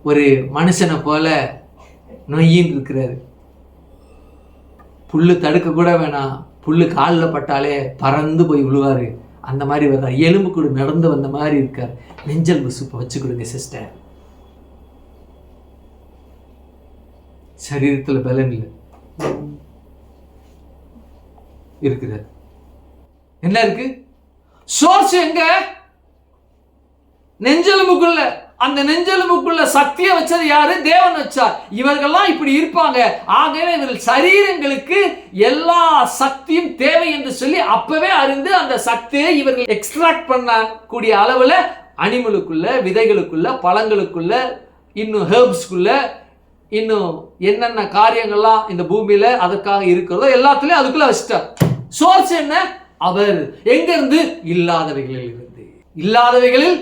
ஒரு மனுஷனை போல நொய்யின்னு இருக்கிறாரு. புல்லு தடுக்க கூட வேணாம், புல்லு காலில் பட்டாலே பறந்து போய் விழுவாரு. அந்த மாதிரி வர்ற எலும்பு கூட நடந்து வந்த மாதிரி இருக்கார். நெஞ்செலும்பு சூப்பை வச்சு கொடுங்க சிஸ்டர். சரீரத்தில் பலன் இல்லை இருக்கிறார். என்ன இருக்கு? சோர்ஸ் எங்க? நெஞ்செலும்புக்குள்ள. அந்த நெஞ்செலும்புக்குள்ள சக்தியை வச்சது யாரு? தேவன் வச்சார். இவர்கள்லாம் இப்படி இருப்பாங்க. ஆகவே இவர்கள் சரீரங்களுக்கு எல்லா சக்தியும் தேவை என்று சொல்லி அப்பவே அறிந்து அந்த சக்தியை இவர்கள் எக்ஸ்ட்ராக்ட் பண்ணக்கூடிய அளவுல அனிமலுக்குள்ள, விதைகளுக்குள்ள, பழங்களுக்குள்ள, இன்னும் ஹெர்ப்ஸ்குள்ள, இன்னும் என்னென்ன காரியங்கள்லாம் இந்த பூமியில அதற்காக இருக்கிறதோ எல்லாத்துலயும் அதுக்குள்ள வச்சிட்டார். சோர்ஸ் என்ன? அவர் எங்க இருந்து? இல்லாதவைகளில் இருந்து. இல்லாதவைகளில்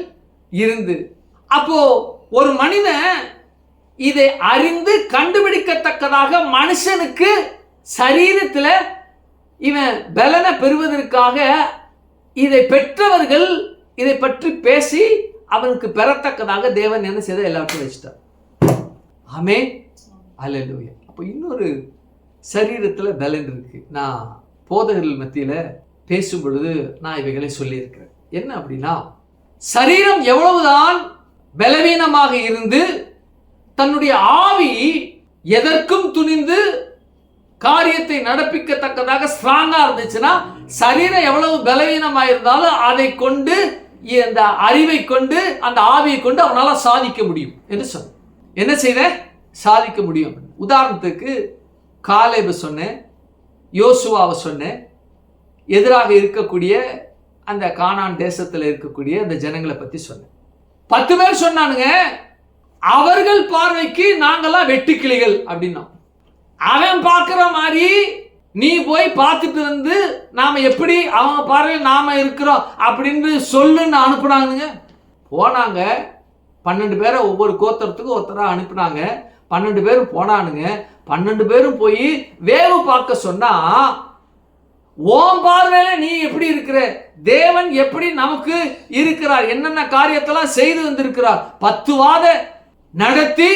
இருந்து. அப்போ ஒரு மனிதன் இதை அறிந்து கண்டுபிடிக்கத்தக்கதாக மனுஷனுக்கு சரீரத்துல இவன் பலனை பெறுவதற்காக இதை பெற்றவர்கள் இதை பற்றி பேசி அவனுக்கு பெறத்தக்கதாக தேவன் என்ன செய்த எல்லாத்தையும் வச்சுட்டார். ஆமென். அல்லேலூயா. அப்போ இன்னொரு சரீரத்துல பலன் இருக்கு. நான் போதகர்கள் மத்தியில பேசும் பொழுது நான் இவைகளை சொல்லியிருக்கிறேன். என்ன அப்படின்னா, சரீரம் எவ்வளவுதான் பலவீனமாக இருந்து தன்னுடைய ஆவி எதற்கும் துணிந்து காரியத்தை நடப்பிக்கத்தக்கதாக ஸ்ட்ராங்கா இருந்துச்சுன்னா, சரீரம் எவ்வளவு பலவீனமாக இருந்தாலும் அதை கொண்டு, இந்த அறிவை கொண்டு, அந்த ஆவியை கொண்டு அவனால சாதிக்க முடியும் என்று சொன்ன. என்ன செய்த? சாதிக்க முடியும். உதாரணத்துக்கு காலேபு சொன்னேன், யோசுவாவை சொன்னேன், எதிராக இருக்கக்கூடிய அந்த கானான் தேசத்தில் இருக்கக்கூடிய அந்த ஜனங்களை பத்தி சொன்னேன். 10 பேர் சொன்னானுங்க, அவர்கள் பார்வைக்கு நாங்கெல்லாம் வெட்டுக்கிளிகள் அப்படின்னா. அவன் பார்க்கிற மாதிரி நீ போய் பார்த்துட்டு வந்து நாம எப்படி அவங்க பார்வையில் நாம இருக்கிறோம் அப்படின்னு சொல்லுன்னு அனுப்புனாங்க. போனாங்க 12 பேரை ஒவ்வொரு கோத்திரத்துக்கும் ஒருத்தராக அனுப்புனாங்க. 12 பேரும் போனானுங்க. 12 பேரும் போய் வேவு பார்க்க சொன்னா, ஓம் பார்வையில நீ எப்படி இருக்கிற? தேவன் எப்படி நமக்கு இருக்கிறார்? என்னென்ன காரியத்தெல்லாம் செய்து வந்திருக்கிறார்? 10 வாத நடத்தி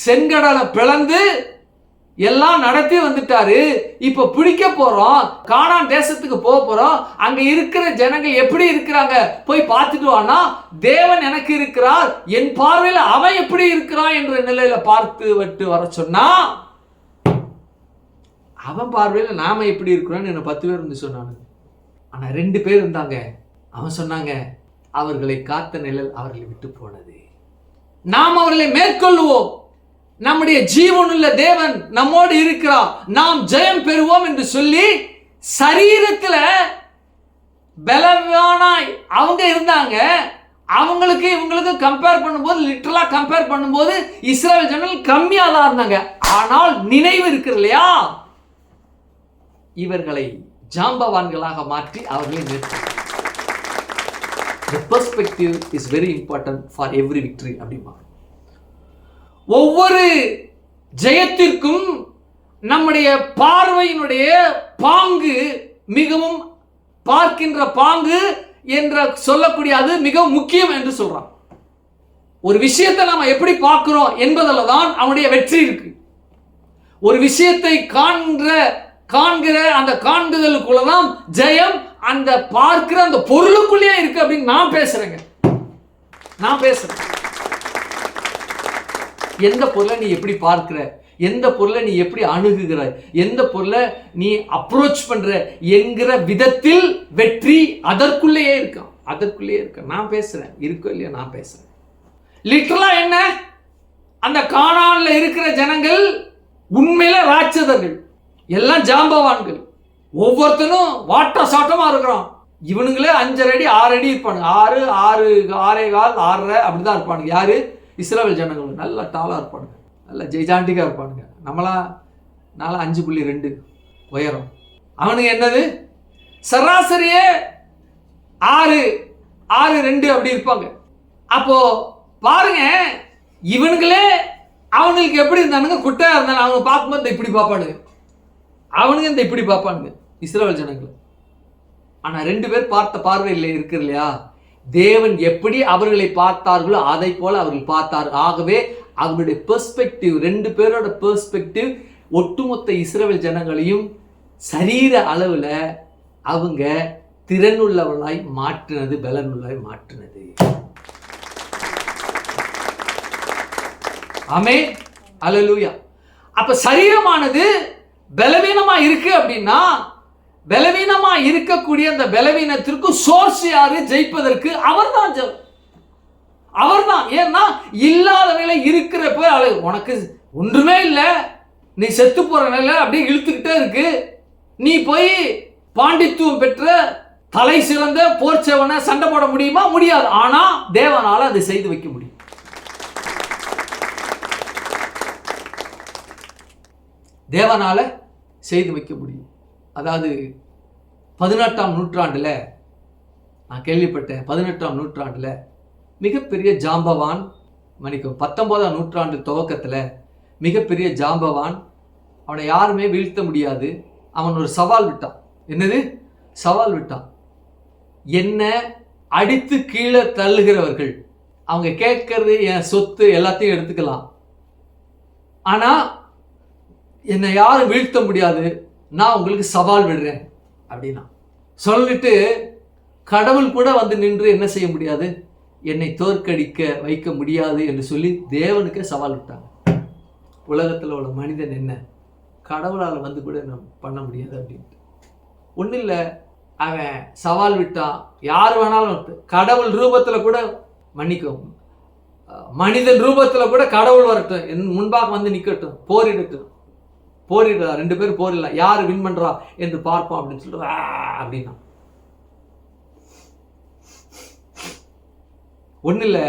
செங்கடலை பிளந்து எல்லாம் நடத்தி வந்துட்டாரு. இப்ப பிடிக்க போறோம், கானான் தேசத்துக்கு போறோம். அங்க இருக்கிற ஜனங்கள் எப்படி இருக்கிறாங்க போய் பார்த்துட்டு வானா, தேவன் எனக்கு இருக்கிறார், என் பார்வையில் அவன் எப்படி இருக்கிறான் என்ற நிலையில பார்த்து விட்டு வர சொன்னா, அவன் பார்வையில் நாம எப்படி இருக்கிறோம்னு என்ன 10 பேர் இருந்து சொன்னாங்க. ஆனா 2 பேர் இருந்தாங்க. அவன் சொன்னாங்க, அவர்களை காத்த நிழல் அவர்களை விட்டு போனது. நாம் அவர்களை மேற்கொள்வோம். நம்முடைய ஜீவனுள்ள தேவன் நம்மோடு இருக்கிறார், நாம் ஜெயம் பெறுவோம் என்று சொல்லி சரீரத்துல பலவானாய் அவங்க இருந்தாங்க. அவங்களுக்கு இவங்களுக்கு கம்பேர் பண்ணும்போது, லிட்டரலா கம்பேர் பண்ணும்போது இஸ்ரவேல் ஜனங்கள் கம்மியா தான் இருந்தாங்க. ஆனால் நினைவு இருக்கு இல்லையா, இவர்களை ஜாம்பவான்களாக மாற்றி அவர்களை நிறுத்தி. The perspective is very important for every victory அப்படிமா. ஒவ்வொரு ஜெயத்திற்கும் நம்முடைய பார்வையினுடைய பாங்கு, மிகவும் பார்க்கின்ற பாங்கு என்ற சொல்லக்கூடிய அது மிகவும் முக்கியம் என்று சொல்றான். ஒரு விஷயத்தை நாம எப்படி பார்க்கிறோம் என்பதில் தான் அவனுடைய வெற்றி இருக்கு. ஒரு விஷயத்தை காண்கிற அந்த காண்புதலுக்குள்ளதான் ஜெயம் அந்த பார்க்கிற அந்த பொருளுக்குள்ளே இருக்கு அப்படின்னு நான் பேசுறேன். எந்த பொருளை நீ எப்படி பார்க்கிற, எந்த பொருளை நீ எப்படி அணுகுகிற, எந்த பொருளை நீ அப்ரோச் பண்ற என்கிற விதத்தில் வெற்றி அதற்குள்ளேயே இருக்க. நான் பேசுறேன், இருக்கோ இல்லையா, நான் பேசுறேன். லிட்டரலா என்ன, அந்த கானான்ல இருக்கிற ஜனங்கள் உண்மையில ராட்சதர்கள், எல்லாம் ஜாம்பவான்கள். ஒவ்வொருத்தனும் வாட்ட சாட்டமா இருக்கிறான். இவனுங்களே 5.5 அடி 6 அடி இருப்பானுங்க. 6, 6.25, 6.5 அப்படிதான் இருப்பானுங்க. யாரு? இஸ்ரவேல் ஜனங்கள். நல்லா டாலா இருப்பானுங்க, நல்ல ஜெய்ஜாண்டிக்கா இருப்பானுங்க. நம்மளாம் 5.2 உயரம். அவனுங்க என்னது சராசரியே 6.2 அப்படி இருப்பாங்க. அப்போ பாருங்க, இவனுங்களே அவனுக்கு எப்படி இருந்தானுங்க, குட்டையா இருந்தாலும் அவங்க பார்க்கும்போது இப்படி பார்ப்பானுங்க, அவனுங்க இந்த இப்படி பார்ப்பானுங்க இஸ்ரவேல் ஜனங்கள். ஆனா 2 பேர் பார்த்த பார்வையில் இருக்கு இல்லையா, தேவன் எப்படி அவர்களை பார்த்தார்களோ அதை போல அவர்கள் பார்த்தார். ஆகவே அவருடைய பெர்ஸ்பெக்டிவ், 2 பேரோட பெர்ஸ்பெக்டிவ் ஒட்டுமொத்த இஸ்ரவேல் ஜனங்களையும் சரீர அளவுல அவங்க திறனுள்ளவர்களாய் மாற்றினது, பலனுள்ளவர்களாய் மாற்றினது. ஆமென், அல்லேலூயா. அப்ப சரீரமானது பலவீனமா இருக்கு அப்படின்னா, பலவீனமா இருக்கக்கூடிய அந்த பலவீனத்திற்கு சோர்ஸ் யாரு? ஜெயிப்பதற்கு அவர்தான். ஏன்னா இல்லாதவங்களை இருக்கிறப்ப உனக்கு ஒன்றுமே இல்லை, நீ செத்து போற நிலை அப்படியே இழுத்துக்கிட்டே இருக்கு. நீ போய் பாண்டித்துவம் பெற்ற தலை சிறந்த போர்ச்சவனை சண்டை போட முடியுமா? முடியாது. ஆனா தேவனால அதை செய்து வைக்க முடியும். தேவனால செய்து வைக்க முடியும். அதாவது 18ஆம் நூற்றாண்டில் நான் கேள்விப்பட்டேன், 18ஆம் நூற்றாண்டில் மிகப்பெரிய ஜாம்பவான், 19ஆம் நூற்றாண்டு துவக்கத்தில் மிகப்பெரிய ஜாம்பவான், அவனை யாருமே வீழ்த்த முடியாது. அவன் ஒரு சவால் விட்டான். என்னது சவால் விட்டான்? என்ன அடித்து கீழே தள்ளுகிறவர்கள் அவங்க கேட்கறது என் சொத்து எல்லாத்தையும் எடுத்துக்கலாம், ஆனா என்னை யாரும் வீழ்த்த முடியாது, நான் உங்களுக்கு சவால் விடுறேன் அப்படின்னா சொல்லிட்டு, கடவுள் கூட வந்து நின்று என்ன செய்ய முடியாது, என்னை தோற்கடிக்க வைக்க முடியாது என்று சொல்லி தேவனுக்கே சவால் விட்டாங்க. உலகத்தில் உள்ள மனிதன் என்ன கடவுளால் வந்து கூட நம்ம பண்ண முடியாது அப்படின்ட்டு. ஒன்றும் இல்லை, அவன் சவால் விட்டான். யார் வேணாலும் கடவுள் ரூபத்தில் கூட மன்னிக்கும், மனிதன் ரூபத்தில் கூட கடவுள் வரட்டும், என் முன்பாக வந்து நிற்கட்டும், போரிடட்டும், போரிடா 2 பேரும் போரிடலாம், யார் வின் பண்றா என்று பார்ப்போம் அப்படின்னு சொல்லிட்டு அப்படின்னா ஒன்றும் இல்லை.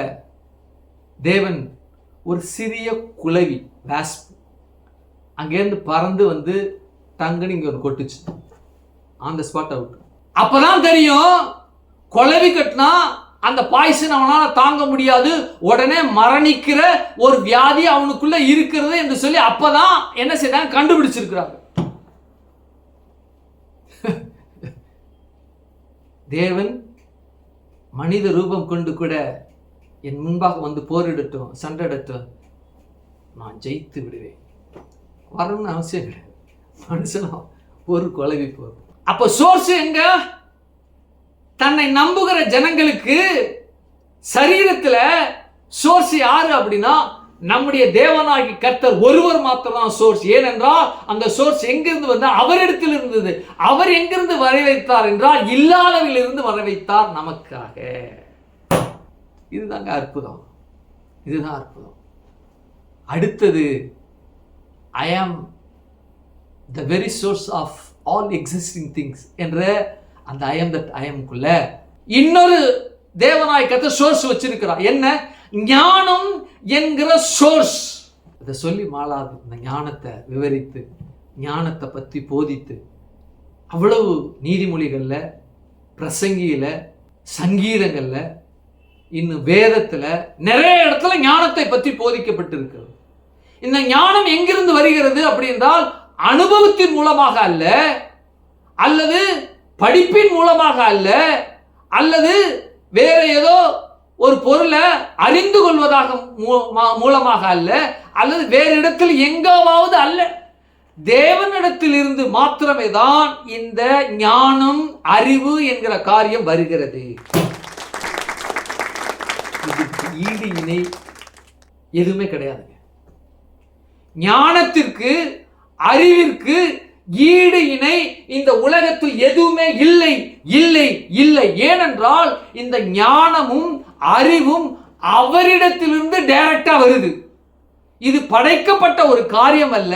தேவன் ஒரு சிறிய குளவி வாஸ்ப் அங்கேருந்து பறந்து வந்து டங்குன்னு இங்கே ஒரு கொட்டுச்சு, ஆன் த ஸ்பாட் அவுட். அப்பதான் தெரியும், குளவி கட்டினா அந்த பாய்சன் அவனால தாங்க முடியாது, உடனே மரணிக்கிற ஒரு வியாதி அவனுக்குள்ள இருக்கிறது என்று சொல்லி அப்பதான் என்ன செய்தாங்க, கண்டுபிடிச்சிருக்கிறாங்க. தேவன் மனித ரூபம் கொண்டு கூட என் முன்பாக வந்து போரிடட்டும், சண்டையிடட்டும், நான் ஜெயித்து விடுவேன், வரணும்னு அவசியம் கிடையாது. மனுஷனா ஒரு குளவி போதும். அப்ப சோர்ஸ் எங்க? தன்னை நம்புகிற ஜனங்களுக்கு சரீரத்துல சோர்ஸ் யாரு அப்படின்னா, நம்முடைய தேவனாகி கர்த்தர் ஒருவர் மாத்திரம் சோர்ஸ். ஏனென்றால் அந்த சோர்ஸ் எங்கிருந்து வந்தா, அவரிடத்தில் இருந்தது. அவர் எங்கிருந்து வர வைத்தார் என்றால் இல்லாதவிலிருந்து வர வைத்தார் நமக்காக. இதுதாங்க அற்புதம். இதுதான் அற்புதம். அடுத்தது, I am the very source of all existing things என்ற அந்த ஐ ஆம் தட் ஐ ஆம்குள்ள இன்னொரு தேவனாய் கர்த்தர் சோர்ஸ் வச்சிருக்கிறார். என்ன? ஞானம் என்கிற சோர்ஸ். இதை சொல்லி மாளாது. இந்த ஞானத்தை விவரித்து, ஞானத்தை பற்றி போதித்து, அவ்வளவு நீதிமொழிகள்ல, பிரசங்கியில, சங்கீதங்கள்ல, இன்னும் வேதத்துல நிறைய இடத்துல ஞானத்தை பற்றி போதிக்கப்பட்டிருக்கிறது. இந்த ஞானம் எங்கிருந்து வருகிறது அப்படி என்றால், அனுபவத்தின் மூலமாக அல்ல, அல்லது படிப்பின் மூலமாக அல்ல, அல்லது வேற ஏதோ ஒரு பொருளை அறிந்து கொள்வதாக மூலமாக அல்ல, அல்லது வேறு இடத்தில் எங்காவது அல்ல. தேவனிடத்தில் இருந்து மாத்திரமே தான் இந்த ஞானம், அறிவு என்கிற காரியம் வருகிறது. இதுக்கு ஈடு இணை எதுவுமே கிடையாதுங்க. ஞானத்திற்கு, அறிவிற்கு ஈடு இணை இந்த உலகத்தில் எதுவுமே இல்லை, இல்லை, இல்லை. ஏனென்றால் இந்த ஞானமும் அறிவும் அவரிடத்திலிருந்து டைரக்டா வருது. இது படைக்கப்பட்ட ஒரு காரியம் அல்ல.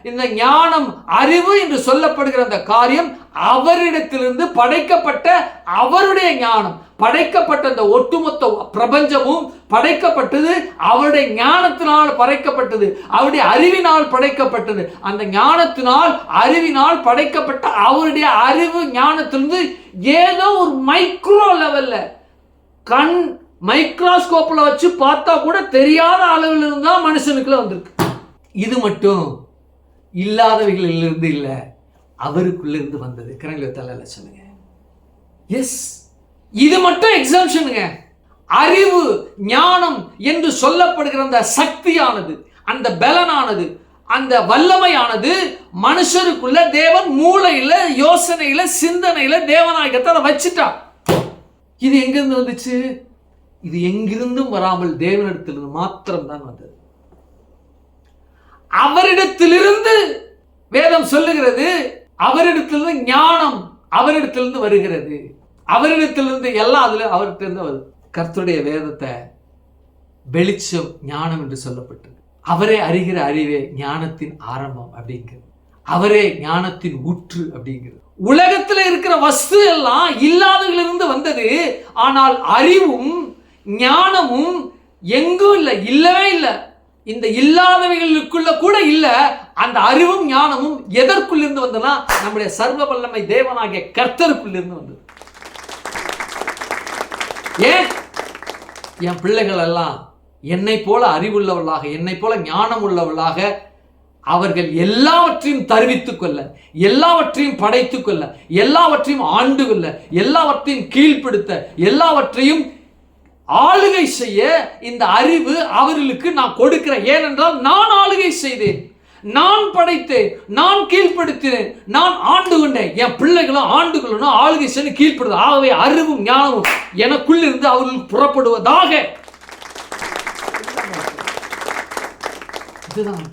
இந்த ஞானம், அறிவு என்று சொல்லப்படுகிற அந்த காரியம் அவரிடத்திலிருந்து படைக்கப்பட்ட அவருடைய ஞானம். படைக்கப்பட்ட அந்த ஒட்டுமொத்த பிரபஞ்சமும் படைக்கப்பட்டது அவருடைய ஞானத்தினால் படைக்கப்பட்டது, அவருடைய அறிவினால் படைக்கப்பட்டது. அந்த ஞானத்தினால், அறிவினால் படைக்கப்பட்ட அவருடைய அறிவு ஞானத்திலிருந்து ஏதோ ஒரு மைக்ரோ லெவல்ல, கண் மைக்ரோஸ்கோப்ல வச்சு பார்த்தா கூட தெரியாத அளவில் இருந்தா மனுஷனுக்குள்ள வந்திருக்கு. இது மட்டும் இல்லாதவைகளிலிருந்து இல்லை, அவருக்குள்ள இருந்து வந்தது. கரங்களை தலையில சொல்லுங்க. எஸ், இது மட்டும் எக்ஸாம்ஷனுங்க. அறிவு, ஞானம் என்று சொல்லப்படுகிற அந்த சக்தியானது, அந்த பலனானது, அந்த வல்லமையானது மனுஷருக்குள்ள தேவன் மூளையில, யோசனையில, சிந்தனையில தேவநாயகத்தை வச்சுட்டா. இது எங்கிருந்து வந்துச்சு? இது எங்கிருந்தும் வராமல் தேவனிடத்திலிருந்து மாத்திரம்தான் வந்தது. அவரிடத்திலிருந்து வேதம் சொல்லுகிறது, அவரிடத்திலிருந்து ஞானம் அவரிடத்திலிருந்து வருகிறது. அவரிடத்திலிருந்து எல்லாம் அதுல அவரிடத்திலிருந்து வருது. கர்த்தருடைய வேதத்தை வெளிச்சம் ஞானம் என்று சொல்லப்பட்டது. அவரே அறிகிற அறிவே ஞானத்தின் ஆரம்பம் அப்படிங்கிறது. அவரே ஞானத்தின் ஊற்று அப்படிங்கிறது. உலகத்தில் இருக்கிற வஸ்து எல்லாம் இல்லாததிலிருந்து வந்தது. ஆனால் அறிவும் ஞானமும் எங்கும் இல்லை, இல்லவே இல்லை. இந்த இல்லாதவைகளுக்குள்ள கூட இல்லை. அந்த அறிவும் ஞானமும் எதற்குள்ளிருந்து வந்ததுன்னா, நம்முடைய சர்வ வல்லமை தேவனாகிய கர்த்தருக்குள்ளிருந்து வந்தது. ஏன் என் பிள்ளைகள் எல்லாம் என்னை போல அறிவுள்ளவர்களாக, என்னை போல ஞானம் உள்ளவர்களாக, அவர்கள் எல்லாவற்றையும் தருவித்துக் கொள்ள, எல்லாவற்றையும் படைத்துக் கொள்ள, எல்லாவற்றையும் ஆண்டு கொள்ள, எல்லாவற்றையும் கீழ்ப்படுத்த, எல்லாவற்றையும் ஆளுகை செய்ய இந்த அறிவு அவர்களுக்கு நான் கொடுக்கிறேன். ஏனென்றால் நான் ஆளுகை செய்தேன், நான் படைத்தேன், நான் கீழ்ப்படுத்தினேன், நான் ஆண்டு கொண்டேன். என் பிள்ளைகளும் ஆண்டு கொள்ளணும், ஆளுகை செய்ய கீழ்ப்படுது. ஆகவே அறிவும் ஞானமும் எனக்குள்ளிருந்து அவர்களுக்கு புறப்படுவதாக. இதுதான்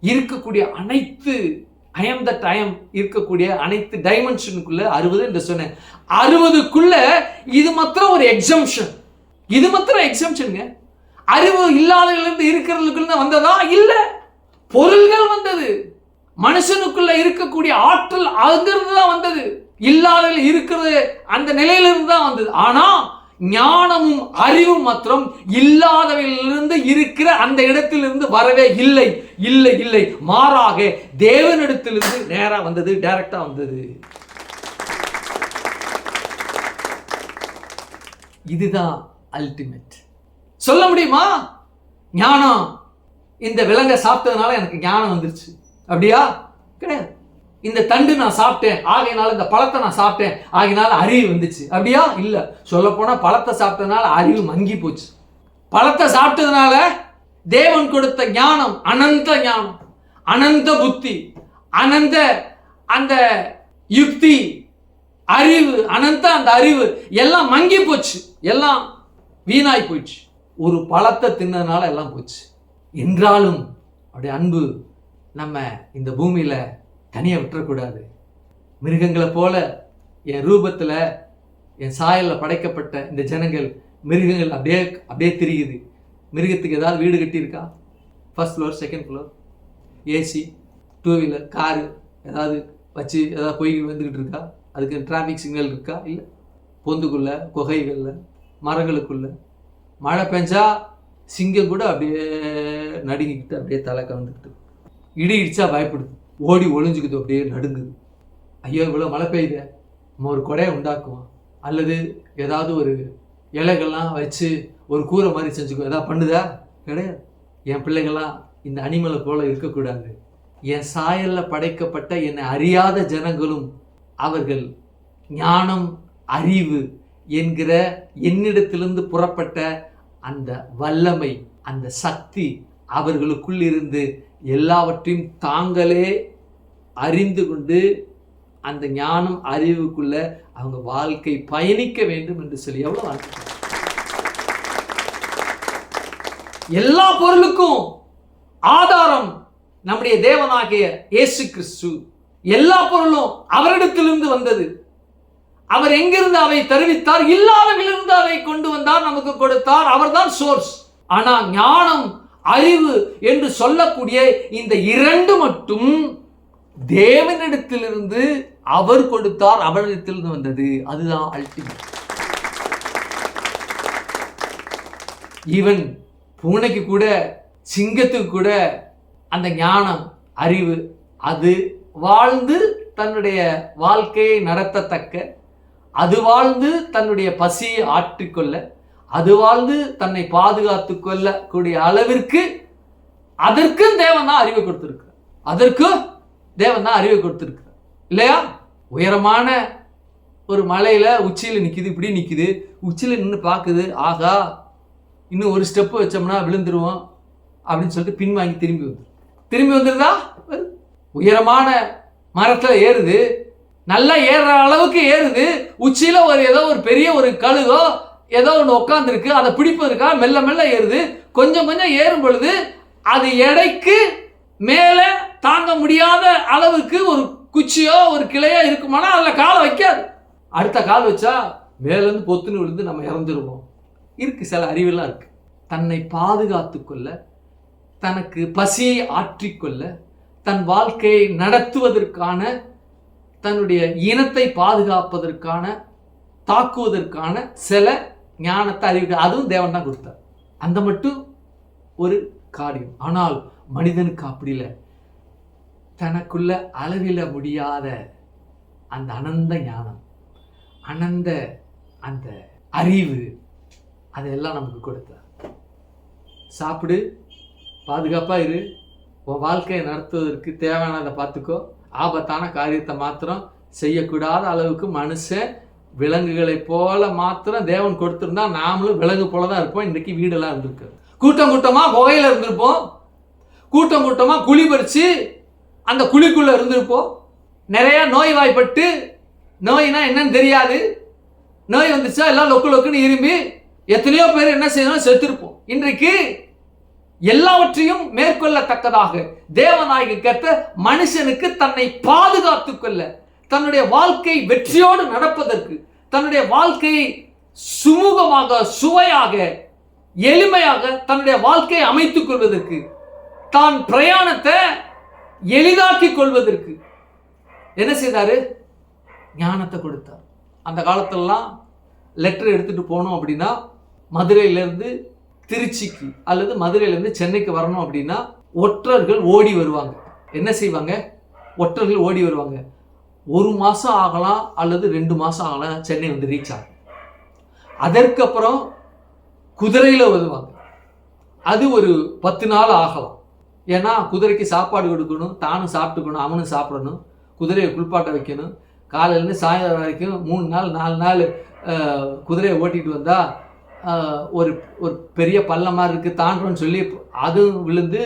இருக்கக்கூடிய அனைத்து ஐ அம் தட் ஐ அம் இருக்கக்கூடிய அனைத்து டைமென்ஷனுக்குள்ள 60 என்று சொன்னேன். 60க்குள்ள இது மாத்திரம் ஒரு எக்ஸம்ஷன். இது மாத்திரம் எக்ஸம்ஷனுங்க. அறிவு இல்லாதவர்களிருந்து இருக்கிறதுக்குள்ள வந்ததா? இல்ல, பொருள்கள் வந்தது. மனுஷனுக்குள்ள இருக்கக்கூடிய ஆற்றல் அங்கிருந்து தான் வந்தது. இல்லாதவர்கள் இருக்கிறது அந்த நிலையிலிருந்து தான் வந்தது. ஆனா ஞானமும் அறிவும் மாத்திரம் இல்லாதவர்களிலிருந்து இருக்கிற அந்த இடத்திலிருந்து வரவே இல்லை, இல்லை, இல்லை. மாறாக தேவனிடத்திலிருந்து நேரா வந்தது, டைரக்டா வந்தது. இதுதான் அல்டிமேட். சொல்ல முடியுமா? ஞானம், இந்த விலங்கை சாப்பிட்டதுனால எனக்கு ஞானம் வந்துருச்சு அப்படியா? கிடையாது. இந்த தண்டு நான் சாப்பிட்டேன், ஆகையினால இந்த பழத்தை நான் சாப்பிட்டேன், ஆகையினால அறிவு வந்துச்சு அப்படியா? இல்ல. சொல்ல போனா பழத்தை சாப்பிட்டதுனால அறிவு மங்கி போச்சு. பழத்தை சாப்பிட்டதுனால தேவன் கொடுத்த ஞானம் அனந்த ஞானம், அனந்த புத்தி, அனந்த அந்த யுக்தி, அறிவு, அனந்த அந்த அறிவு எல்லாம் மங்கி போச்சு, எல்லாம் வீணாய் போயிடுச்சு. ஒரு பழத்தை தின்னதுனால எல்லாம் போச்சு. என்றாலும் அவருடைய அன்பு நம்ம இந்த பூமியில தனியாக விட்டுறக்கூடாது. மிருகங்களை போல என் ரூபத்தில், என் சாயலில் படைக்கப்பட்ட இந்த ஜனங்கள் மிருகங்கள் அப்படியே அப்படியே திரியுது. மிருகத்துக்கு ஏதாவது வீடு கட்டியிருக்கா? First floor, second floor, AC, two wheeler, car ஏதாவது வச்சு ஏதாவது போய் வந்துக்கிட்டு இருக்கா? அதுக்கு டிராஃபிக் சிக்னல் இருக்கா? இல்லை. பொந்துக்குள்ளே, குகைகளில், மரங்களுக்குள்ளே மழை பெஞ்சா சிங்கம் கூட அப்படியே நடுங்கிக்கிட்டு அப்படியே தலை கவுந்துக்கிட்டு, இடி இடிச்சா பயப்படுது, ஓடி ஒளிஞ்சுக்குது, அப்படியே நடுங்குது. ஐயோ இவ்வளோ மழை பெய்யுது, நம்ம ஒரு கொடையை உண்டாக்குவோம், அல்லது ஏதாவது ஒரு இலைகள்லாம் வச்சு ஒரு கூரை மாதிரி செஞ்சுக்கோ, ஏதாவது பண்ணுதா? கிடையாது. என் பிள்ளைகள்லாம் இந்த அனிமலை போல இருக்கக்கூடாது. என் சாயலில் படைக்கப்பட்ட என்னை அறியாத ஜனங்களும் அவர்கள் ஞானம், அறிவு என்கிற என்னிடத்திலிருந்து புறப்பட்ட அந்த வல்லமை, அந்த சக்தி அவர்களுக்குள் இருந்து எல்லாவற்றையும் தாங்களே அறிந்து கொண்டு அந்த ஞானம், அறிவுக்குள்ள அவங்க வாழ்க்கை பயணிக்க வேண்டும் என்று சொல்லி எவ்வளவு வாழ்க்கை. எல்லா பொருளுக்கும் ஆதாரம் நம்முடைய தேவனாகிய இயேசு கிறிஸ்து. எல்லா பொருளும் அவரிடத்திலிருந்து வந்தது. அவர் எங்கிருந்து அவை தருவித்தார்? இல்லாதவிலிருந்து அதை கொண்டு வந்தார், நமக்கு கொடுத்தார். அவர்தான் சோர்ஸ். ஆனா ஞானம், அறிவு என்று சொல்லக்கூடிய இந்த இரண்டு மட்டும் தேவனிடத்திலிருந்து அவர் கொடுத்தார், அவரிடத்திலிருந்து வந்தது. அதுதான் அல்டிமேட். ஈவன் பூனைக்கு கூட, சிங்கத்துக்கு கூட அந்த ஞானம், அறிவு, அது வாழ்ந்து தன்னுடைய வாழ்க்கையை நடத்தத்தக்க, அது வாழ்ந்து தன்னுடைய பசியை ஆற்றிக்கொள்ள, அது வாழ்ந்து தன்னை பாதுகாத்து கொள்ளக்கூடிய அளவிற்கு அதற்கும் தேவன் தான் அறிவை கொடுத்திருக்கிறார். அதற்கும் தேவன் தான் அறிவை கொடுத்திருக்கிறார் இல்லையா? உயரமான ஒரு மலையில உச்சியில் நிக்குது, இப்படி நிக்குது, உச்சியில் நின்று பார்க்குது, ஆகா இன்னும் ஒரு ஸ்டெப்பு வச்சோம்னா விழுந்துருவோம் அப்படின்னு சொல்லிட்டு பின்வாங்கி திரும்பி வந்துருதா? உயரமான மரத்துல ஏறுது, நல்லா ஏறுற அளவுக்கு ஏறுது, உச்சியில ஏதோ ஒரு பெரிய ஒரு கழுகோ ஏதோ ஒன்று உட்காந்துருக்கு, அதை பிடிப்பதற்கா மெல்ல மெல்ல ஏறுது. கொஞ்சம் கொஞ்சம் ஏறும் பொழுது அது எடைக்கு மேலே தாங்க முடியாத அளவுக்கு ஒரு குச்சியோ ஒரு கிளையோ இருக்குமானா அதில் காலை வைக்காது. அடுத்த கால் வச்சா மேலேருந்து பொத்துன்னு விழுந்து நம்ம இறந்துருவோம். இருக்கு, சில அறிவெல்லாம் இருக்கு. தன்னை பாதுகாத்து கொள்ள, தனக்கு பசியை ஆற்றிக்கொள்ள, தன் வாழ்க்கையை நடத்துவதற்கான, தன்னுடைய இனத்தை பாதுகாப்பதற்கான, தாக்குவதற்கான சில ஞானத்தை, அறிவு, அதுவும் தேவன் தான் கொடுத்தார். அந்த மட்டும் ஒரு காரியம். ஆனால் மனிதனுக்கு அப்படி இல்லை. தனக்குள்ள அளவில முடியாத அந்த அனந்த ஞானம், அனந்த அந்த அறிவு, அதெல்லாம் நமக்கு கொடுத்தார். சாப்பிடு, பாதுகாப்பா இரு, உன் வாழ்க்கையை நடத்துவதற்கு தேவையானதை பார்த்துக்கோ, ஆபத்தான காரியத்தை மாத்திரம் செய்யக்கூடாத அளவுக்கு மனுஷன் விலங்குகளை போல மாத்திரம் தேவன் கொடுத்திருந்தா நாமளும் விலங்கு போல தான் இருப்போம். இன்றைக்கு வீடெல்லாம் இருந்திருக்கு, கூட்டம் கூட்டமா குகையில இருந்திருப்போம், கூட்டம் கூட்டமா குழி பறிச்சு அந்த குழிக்குள்ள இருந்திருப்போம். நிறைய நோய் வாய்ப்பட்டு, நோய்னா என்னன்னு தெரியாது, நோய் வந்துச்சா எல்லாம் லொக்கு லொக்குன்னு இரும்பி எத்தனையோ பேர் என்ன செய்யணும், செத்துருப்போம். இன்றைக்கு எல்லாவற்றையும் மேற்கொள்ளத்தக்கதாக தேவனாகிய கர்த்தர் மனுஷனுக்கு தன்னை பாதுகாத்துக் கொள்ள, தன்னுடைய வாழ்க்கை வெற்றியோடு நடப்பதற்கு, தன்னுடைய வாழ்க்கையை சுமூகமாக, சுவையாக, எளிமையாக தன்னுடைய வாழ்க்கையை அமைத்துக் கொள்வதற்கு, தான் பிரயாணத்தை எளிதாக்கிக் கொள்வதற்கு என்ன செய்தாரு? ஞானத்தை கொடுத்தார். அந்த காலத்திலலாம் லெட்டர் எடுத்துட்டு போனோம் அப்படின்னா, மதுரையிலேருந்து திருச்சிக்கு அல்லது மதுரையிலேருந்து சென்னைக்கு வரணும் அப்படின்னா ஒற்றர்கள் ஓடி வருவாங்க. என்ன செய்வாங்க? ஒற்றர்கள் ஓடி வருவாங்க. 1 மாதம் ஆகலாம் அல்லது 2 மாதம் ஆகலாம் சென்னை வந்து ரீச் ஆகும். அதற்கப்புறம் குதிரையில் வருவாங்க. அது ஒரு 10 நாள் ஆகலாம். ஏன்னா குதிரைக்கு சாப்பாடு கொடுக்கணும், தானும் சாப்பிட்டுக்கணும், அவனும் சாப்பிடணும், குதிரையை குளிப்பாட்ட வைக்கணும். காலையிலேருந்து சாயந்தரம் வரைக்கும் 3 நாள் 4 நாள் குதிரையை ஓட்டிகிட்டு வந்தால் ஒரு ஒரு பெரிய பள்ளம் மாதிரி இருக்குது தாண்டோன்னு சொல்லி அதுவும் விழுந்து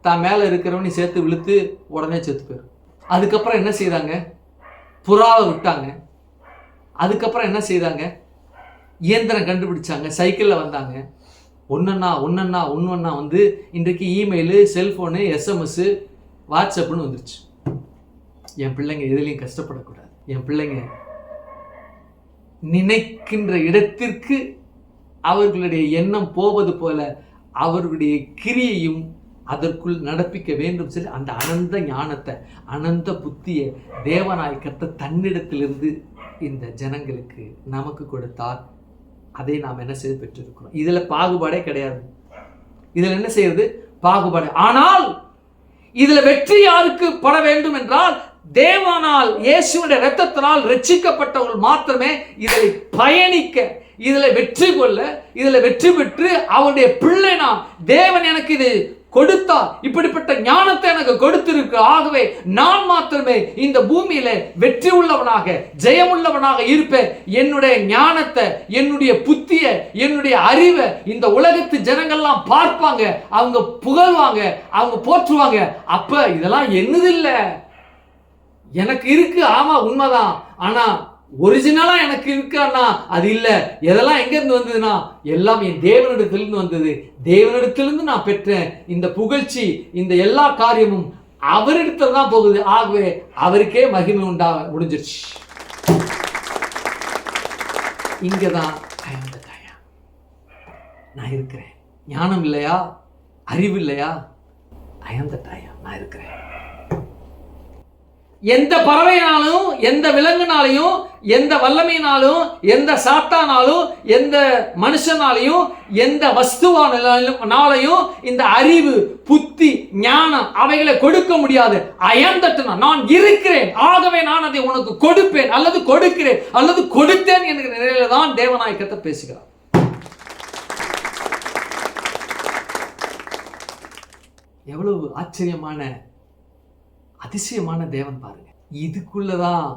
தான் மேலே இருக்கிறவனி சேர்த்து விழுத்து உடனே செத்து போயிடும். அதுக்கப்புறம் என்ன செய்தாங்க? புறாவை விட்டாங்க. அதுக்கப்புறம் என்ன செய்தாங்க? இயந்திரம் கண்டுபிடிச்சாங்க, சைக்கிளில் வந்தாங்க. ஒன்றா வந்து இன்றைக்கு இமெயிலு, செல்ஃபோனு, எஸ்எம்எஸ்ஸு, வாட்ஸ்அப்புன்னு வந்துருச்சு. என் பிள்ளைங்க எதுலேயும் கஷ்டப்படக்கூடாது. என் பிள்ளைங்க நினைக்கின்ற இடத்திற்கு அவர்களுடைய எண்ணம் போவது போல அவர்களுடைய கிரியையும் அதற்குள் நடப்பிக்க வேண்டும் சொல்லி அந்த அனந்த ஞானத்தை, அனந்த புத்தியை தேவனாய் கர்த்தர் தன்னிடத்திலிருந்து இந்த ஜனங்களுக்கு நமக்கு கொடுத்தால் அதை நாம் என்ன செய்து பெற்றிருக்கிறோம். இதுல பாகுபாடே கிடையாது. இதுல என்ன செய்யறது? பாகுபாடு. ஆனால் இதுல வெற்றி யாருக்கு பட வேண்டும் என்றால், தேவனால் இயேசுவின் இரத்தத்தினால் ரட்சிக்கப்பட்டவர்கள் மாத்திரமே இதில் பயணிக்க, இதில் வெற்றி கொள்ள, இதில் வெற்றி பெற்று அவருடைய பிள்ளை நான், தேவன் எனக்கு இது கொடுத்தார், இப்படிப்பட்ட ஞானத்தை எனக்கு கொடுத்திருக்கு, ஆகவே நான் மாத்திரமே இந்த பூமியில வெற்றி உள்ளவனாக ஜெயமுள்ளவனாக இருப்பேன். என்னுடைய ஞானத்தை, என்னுடைய புத்தியை, என்னுடைய அறிவை இந்த உலகத்து ஜனங்கள்லாம் பார்ப்பாங்க, அவங்க புகழ்வாங்க, அவங்க போற்றுவாங்க. அப்ப இதெல்லாம் என்னதில்லை, எனக்கு இருக்கு, ஆமா உண்மைதான், ஆனா ஒரிஜினலா எனக்கு இருக்கான்னா அது இல்ல. எதெல்லாம் எங்க இருந்து வந்ததுன்னா எல்லாம் என் தேவனிடத்திலிருந்து வந்தது. தேவனிடத்திலிருந்து நான் பெற்றேன். இந்த புகழ்ச்சி, இந்த எல்லா காரியமும் அவரிடத்துல தான் போகுது. ஆகவே அவருக்கே மகிமை முடிஞ்சிருச்சு. இங்கதான் நான் இருக்கிறேன். ஞானம் இல்லையா, அறிவு இல்லையா, நான் இருக்கிறேன். எந்த பறவைனாலும், எந்த விலங்குனாலையும், எந்த வல்லமையினாலும், எந்த சாத்தானாலும், எந்த மனுஷனாலையும், எந்த வஸ்துவானாலையும் இந்த அறிவு, புத்தி, ஞானம் அவைகளை கொடுக்க முடியாது. நான் இருக்கிறேன், ஆகவே நான் அதை உனக்கு கொடுப்பேன், அல்லது கொடுக்கிறேன், அல்லது கொடுத்தேன் என்கிற நிலையில தான் தேவநாயகத்தை பேசுகிறார். எவ்வளவு ஆச்சரியமான அதிசயமான தேவன் பாருங்க. இதுக்குள்ளதான்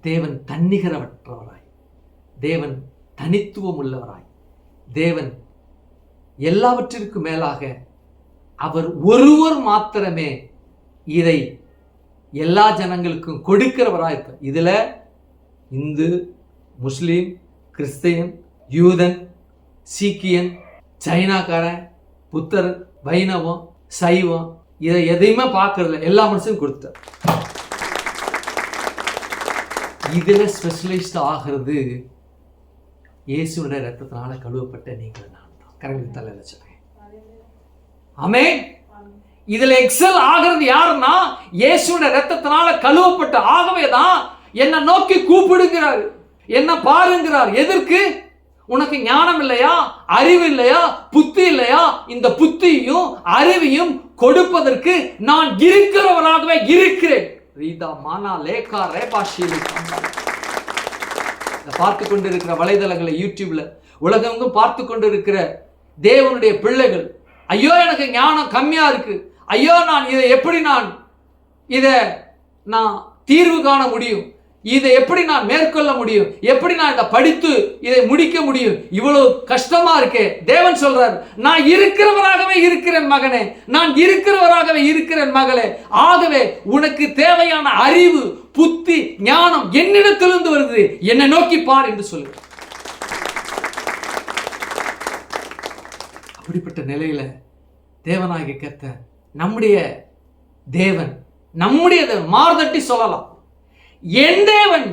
தேவன் தன்னிகரவற்றவராய், தேவன் தனித்துவம் உள்ளவராய், தேவன் எல்லாவற்றிற்கும் மேலாக அவர் ஒருவர் மாத்திரமே இதை எல்லா ஜனங்களுக்கும் கொடுக்கிறவராய் இருப்பார். இதுல இந்து, முஸ்லீம், கிறிஸ்தவன், யூதன், சீக்கியன், சைனாக்காரன், புத்தர், வைணவம், சைவம், இதை எதையுமே பார்க்கறதில்ல, எல்லா மனுஷனும் கொடுத்தார். இதுல ஸ்பெஷலிஸ்ட் ஆகிறது இயேசுவின் ரத்தத்தினால கழுவப்பட்ட நீங்கள் நான் தான். கரங்கள் தலையில சொல்றேன். ஆமென். இதுல எக்ஸல் ஆகிறது யாருன்னா இயேசுவின் ரத்தத்தினால கழுவப்பட்ட. ஆகவேதான் என்ன நோக்கி கூப்பிடுகிறார், என்ன பாருங்கிறார். எதற்கு? உனக்கு ஞானம் இல்லையா, அறிவு இல்லையா, புத்தி இல்லையா? இந்த புத்தியும் அறிவையும் கொடுப்பதற்கு நான் இருக்கிறவராகவே இருக்கிறேன். பார்த்து கொண்டிருக்கிற வலைதளங்களை, யூடியூப்ல, உலகெங்கும் பார்த்து கொண்டிருக்கிற தேவனுடைய பிள்ளைகள், ஐயோ எனக்கு ஞானம் கம்மியா இருக்கு, ஐயோ நான் இதை எப்படி நான் தீர்வு காண முடியும், இதை எப்படி நான் மேற்கொள்ள முடியும், எப்படி நான் இதை படித்து இதை முடிக்க முடியும், இவ்வளவு கஷ்டமா இருக்கே. தேவன் சொல்றார், நான் இருக்கிறவராகவே இருக்கிறேன் மகனே, நான் இருக்கிறவராகவே இருக்கிறேன் மகளே. ஆகவே உனக்கு தேவையான அறிவு, புத்தி, ஞானம் என்னிடத்திலிருந்து வருது, என்னை நோக்கி பார் என்று சொல்லுங்க. அப்படிப்பட்ட நிலையில தேவனாகிய கர்த்தர், நம்முடைய தேவன் மார்தட்டி சொல்லலாம், என் தேவன்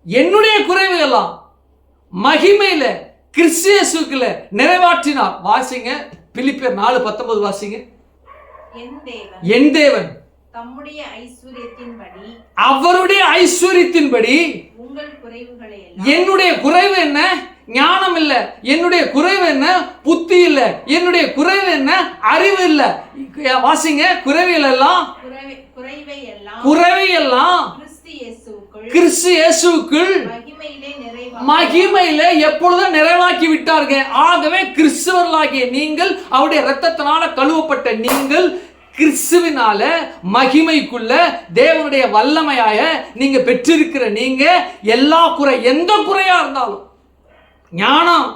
என்னுடைய குறைவு எல்லாம் மகிமையில கிறிஸ்து இயேசுக்குள்ள நிறைவாற்றினார். வாசிங்க பிலிப்பியர் 4:19 வாசிங்க. என் தேவன் தம்முடைய ஐஸ்வரியத்தின்படி, அவருடைய ஐஸ்வரியத்தின்படி உங்கள் குறைவுகளை, என்னுடைய குறைவு என்ன? ஞானம் இல்ல. என்னுடைய குறைவு என்ன? புத்தி இல்ல. என்னுடைய குறைவு என்ன? அறிவு இல்ல. வாசிங்க, குறைவைகள் எல்லாம் கிறிஸ்து இயேசுவுக்குள் மகிமையிலே எப்பொழுதும் நிறைவாக்கி விட்டார்கள். ஆகவே கிறிஸ்தவர்களாகிய நீங்கள், அவருடைய இரத்தத்தினால கழுவப்பட்ட நீங்கள், கிறிஸ்துவினால மகிமைக்குள்ள தேவனுடைய வல்லமையாய நீங்க பெற்றிருக்கிற நீங்க, எல்லா குறை, எந்த குறையா இருந்தாலும், ஞானம்,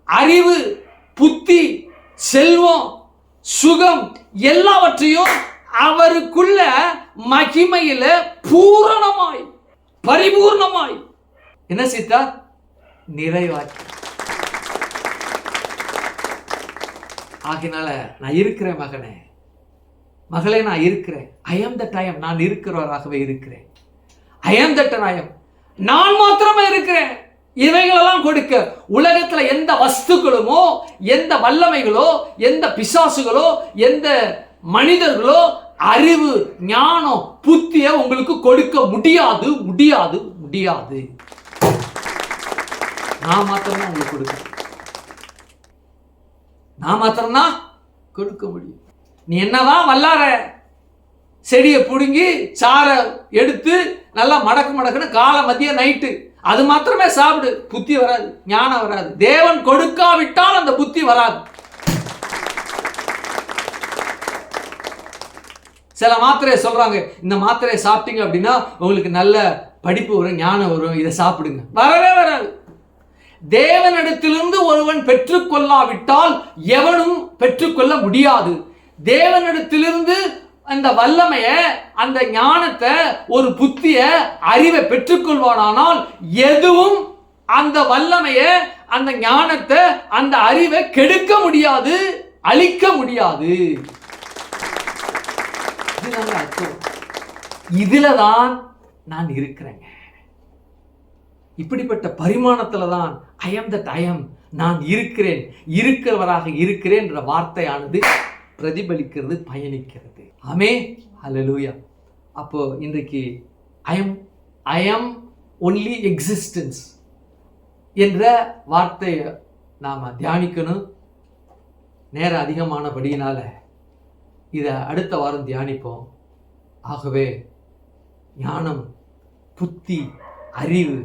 அறிவு, புத்தி, செல்வம், சுகம் எல்லாவற்றையும் அவருக்குள்ள மகிமையில பூரணமாய், பரிபூர்ணமாய் என்ன செய்தார்? நிறைவாக்கி. ஆகினால நான் இருக்கிறேன் மகனே, மகளே, நான் இருக்கிறேன். ஐ ஆம் தட் ஐ ஆம். நான் இருக்கிறவராகவே இருக்கிறேன். ஐ ஆம் தட் ஐ ஆம். நான் மாத்திரமே இருக்கிறேன். இவைகளெல்லாம் கொடுக்க உலகத்துல எந்த வஸ்துக்களுமோ, எந்த வல்லமைகளோ, எந்த பிசாசுகளோ, எந்த மனிதர்களோ அறிவு, ஞானம், புத்திய உங்களுக்கு கொடுக்க முடியாது, முடியாது, முடியாது. நான் மாத்திரம்தான் உங்களுக்கு கொடுக்க, நான் மாத்திரம்தான் கொடுக்க முடியும். நீ என்னதான் வல்லார செடியை பிடுங்கி சார எடுத்து நல்லா மடக்குன்னு காலை மதிய நைட்டு அது மாத்திரமே சாப்பிடு, புத்தி வராது, ஞானம் வராது. தேவன் கொடுக்காவிட்டால் அந்த புத்தி வராது. சில மாத்திரையை சொல்றாங்க, இந்த மாத்திரையை சாப்பிட்டீங்க அப்படின்னா உங்களுக்கு நல்ல படிப்பு வரும், ஞானம் வரும், இதை சாப்பிடுங்க. வரவே வராது. தேவனிடத்திலிருந்து ஒருவன் பெற்றுக்கொள்ளாவிட்டால் எவனும் பெற்றுக்கொள்ள முடியாது. தேவனிடத்திலிருந்து அந்த வல்லமைய, அந்த ஞானத்தை, ஒரு புத்திய, அறிவை பெற்றுக்கொள்வானால் எதுவும் அந்த வல்லமைய, அந்த ஞானத்தை, அந்த அறிவை கெடுக்க முடியாது, அழிக்க முடியாது. இதுலதான் நான் இருக்கிறேங்க. இப்படிப்பட்ட பரிமாணத்துல தான் ஐ அம் தட் ஐ அம், நான் இருக்கிறேன், இருக்கிறவராக இருக்கிறேன் என்ற வார்த்தையானது பிரதிபலிக்கிறது, பயணிக்கிறது. ஆமென், ஹல்லேலூயா. அப்போ இன்றைக்கு ஐ அம் ஒன்லி எக்ஸிஸ்டன்ஸ் என்ற வார்த்தையை நாம் தியானிக்கணும். நேரம் அதிகமானபடியினால இதை அடுத்த வாரம் தியானிப்போம். ஆகவே ஞானம், புத்தி, அறிவு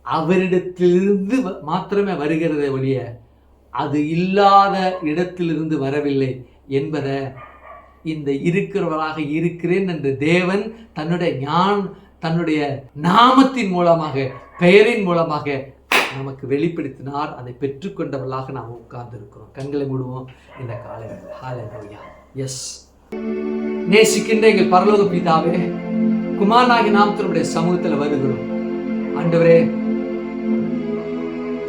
அவரிடத்திலிருந்து மாத்திரமே வருகிறதை ஒழிய அது இல்லாத இடத்திலிருந்து வரவில்லை என்பதை இந்த இருக்கிறவராக இருக்கிறேன் என்று தேவன் தன்னுடைய நாமத்தின் மூலமாக, பெயரின் மூலமாக நமக்கு வெளிப்படுத்தினார். அதை பெற்றுக்கொண்டவர்களாக நாம் உட்கார்ந்து இருக்கிறோம். கண்களை மூடுவோம் இந்த காலையில். ஹல்லேலூயா. எஸ், நேசிக்கின்ற எங்கள் பரலோக பிதாவே, குமாரனாகிய நாமத்தினுடைய சமூகத்தில் வருகிறோம். ஆண்டவரே,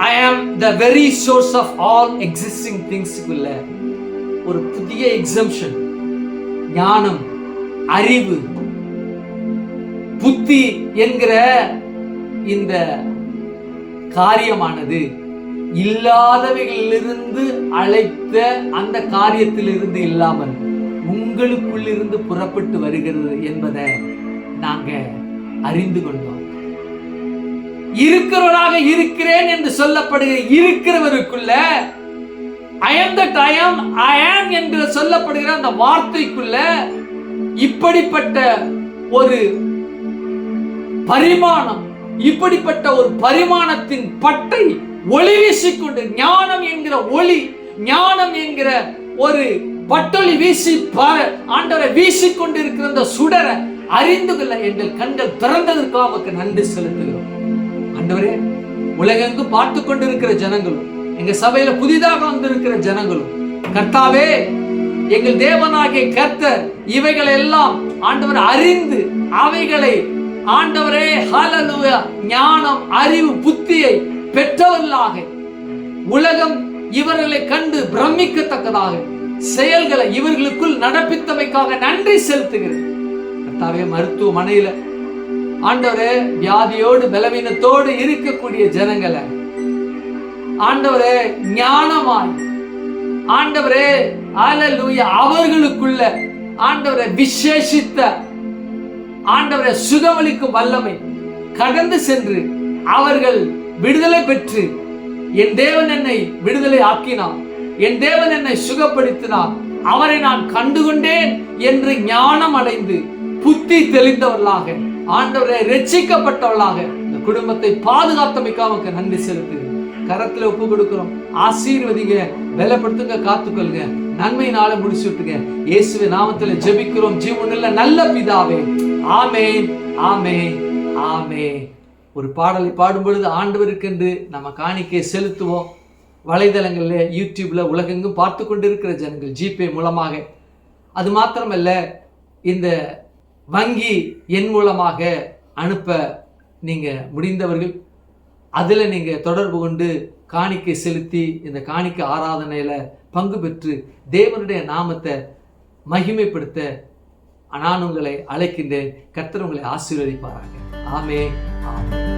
I am the very source of all existing things. ஒரு புதிய எக்ஸம்ஷன், ஞானம், அறிவு, புத்தி என்கிற இந்த காரியமானது இல்லாதவைகளிலிருந்து அழைத்த அந்த காரியத்திலிருந்து இல்லாமல் உங்களுக்குள்ளிருந்து புறப்பட்டு வருகிறது என்பதை நாங்க அறிந்து கொண்டோம். இருக்கிறவராக இருக்கிறேன் என்று சொல்லப்படுகிற இருக்கிறவருக்குள்ள I am that I am, I am என்று சொல்லப்படுகிற அந்த வார்த்தைக்குள்ள இப்படிப்பட்ட ஒரு பரிமாணம், இப்படிப்பட்ட ஒரு பரிமாணத்தின் பட்டை ஒளி வீசிக்கொண்டு, ஞானம் என்கிற ஒளி, ஞானம் என்கிற ஒரு பட்டொளி வீசி ஆண்டவரை வீசிக்கொண்டு இருக்கிற அந்த சுடரை அறிந்து கொள்ள எங்கள் கண்கள் திறந்ததற்காக நமக்கு நன்றி செலுத்துகிறோம். ஆண்டவரே, உலகெங்கும் பார்த்து கொண்டிருக்கிற ஜனங்களும், எங்க சபையில புதிதாக வந்திருக்கிற ஜனங்களும், கர்த்தாவே, எங்கள் தேவனாகிய கர்த்தர் இவைகளை எல்லாம் ஆண்டவர் அறிந்து அவைகளை ஆண்டவரே ஹல்லேலூயா ஞானம், அறிவு, புத்தியை பெற்றவர்களாக உலகம் இவர்களை கண்டு பிரமிக்கத்தக்கதாக செயல்களை இவர்களுக்குள் நடப்பித்தமைக்காக நன்றி செலுத்துகிறேன். கர்த்தாவே, மருத்துவமனையில ஆண்டவரே வியாதியோடு பலவீனத்தோடு இருக்கக்கூடிய ஜனங்களை ஆண்டவரே ஞானமாய், ஆண்டவரே ஹல்லேலூயா அவர்களுக்குள்ள ஆண்டவரே விசேஷித்த ஆண்டவரே சுகமளிக்கும் வல்லமை கடந்து சென்று அவர்கள் விடுதலை பெற்று, என் தேவன் என்னை விடுதலை ஆக்கினார், என் தேவன் என்னை சுகப்படுத்தினார், அவரை நான் கண்டுகொண்டேன் என்று ஞானம் அடைந்து புத்தி தெளிந்தவர்களாக ஆண்டவரை ரட்சிக்கப்பட்டவர்களாக இந்த குடும்பத்தை பாதுகாத்தமைக்காக நன்றி செலுத்து. கரத்துல ஒப்பு கொடுக்கிறோம். ஆசீர்வதிங்க, பலப்படுத்துங்க, காத்துக்கொள்ளுங்க, நன்மையினால முடிச்சு விட்டுங்க. இயேசுவின் நாமத்துல ஜெபிக்கிறோம் ஜீவனுள்ள நல்ல பிதாவே. ஆமென், ஆமென், ஆமென். ஒரு பாடலை பாடும் பொழுது ஆண்டவருக்கு என்று நம்ம காணிக்கை செலுத்துவோம். வலைதளங்கள்ல, யூடியூப்ல உலகெங்கும் பார்த்து கொண்டிருக்கிற ஜனங்கள் ஜிபே மூலமாக, அது மாத்திரமல்ல இந்த வங்கி எண் மூலமாக அனுப்ப நீங்க முடிந்தவர்கள் அதில் நீங்கள் தொடர்பு கொண்டு காணிக்கை செலுத்தி இந்த காணிக்கை ஆராதனையில் பங்கு பெற்று தேவனுடைய நாமத்தை மகிமைப்படுத்த நான் உங்களை அழைக்கின்றேன். கர்த்தர் உங்களை ஆசீர்வதிப்பாராங்க. ஆமென், ஆமென்.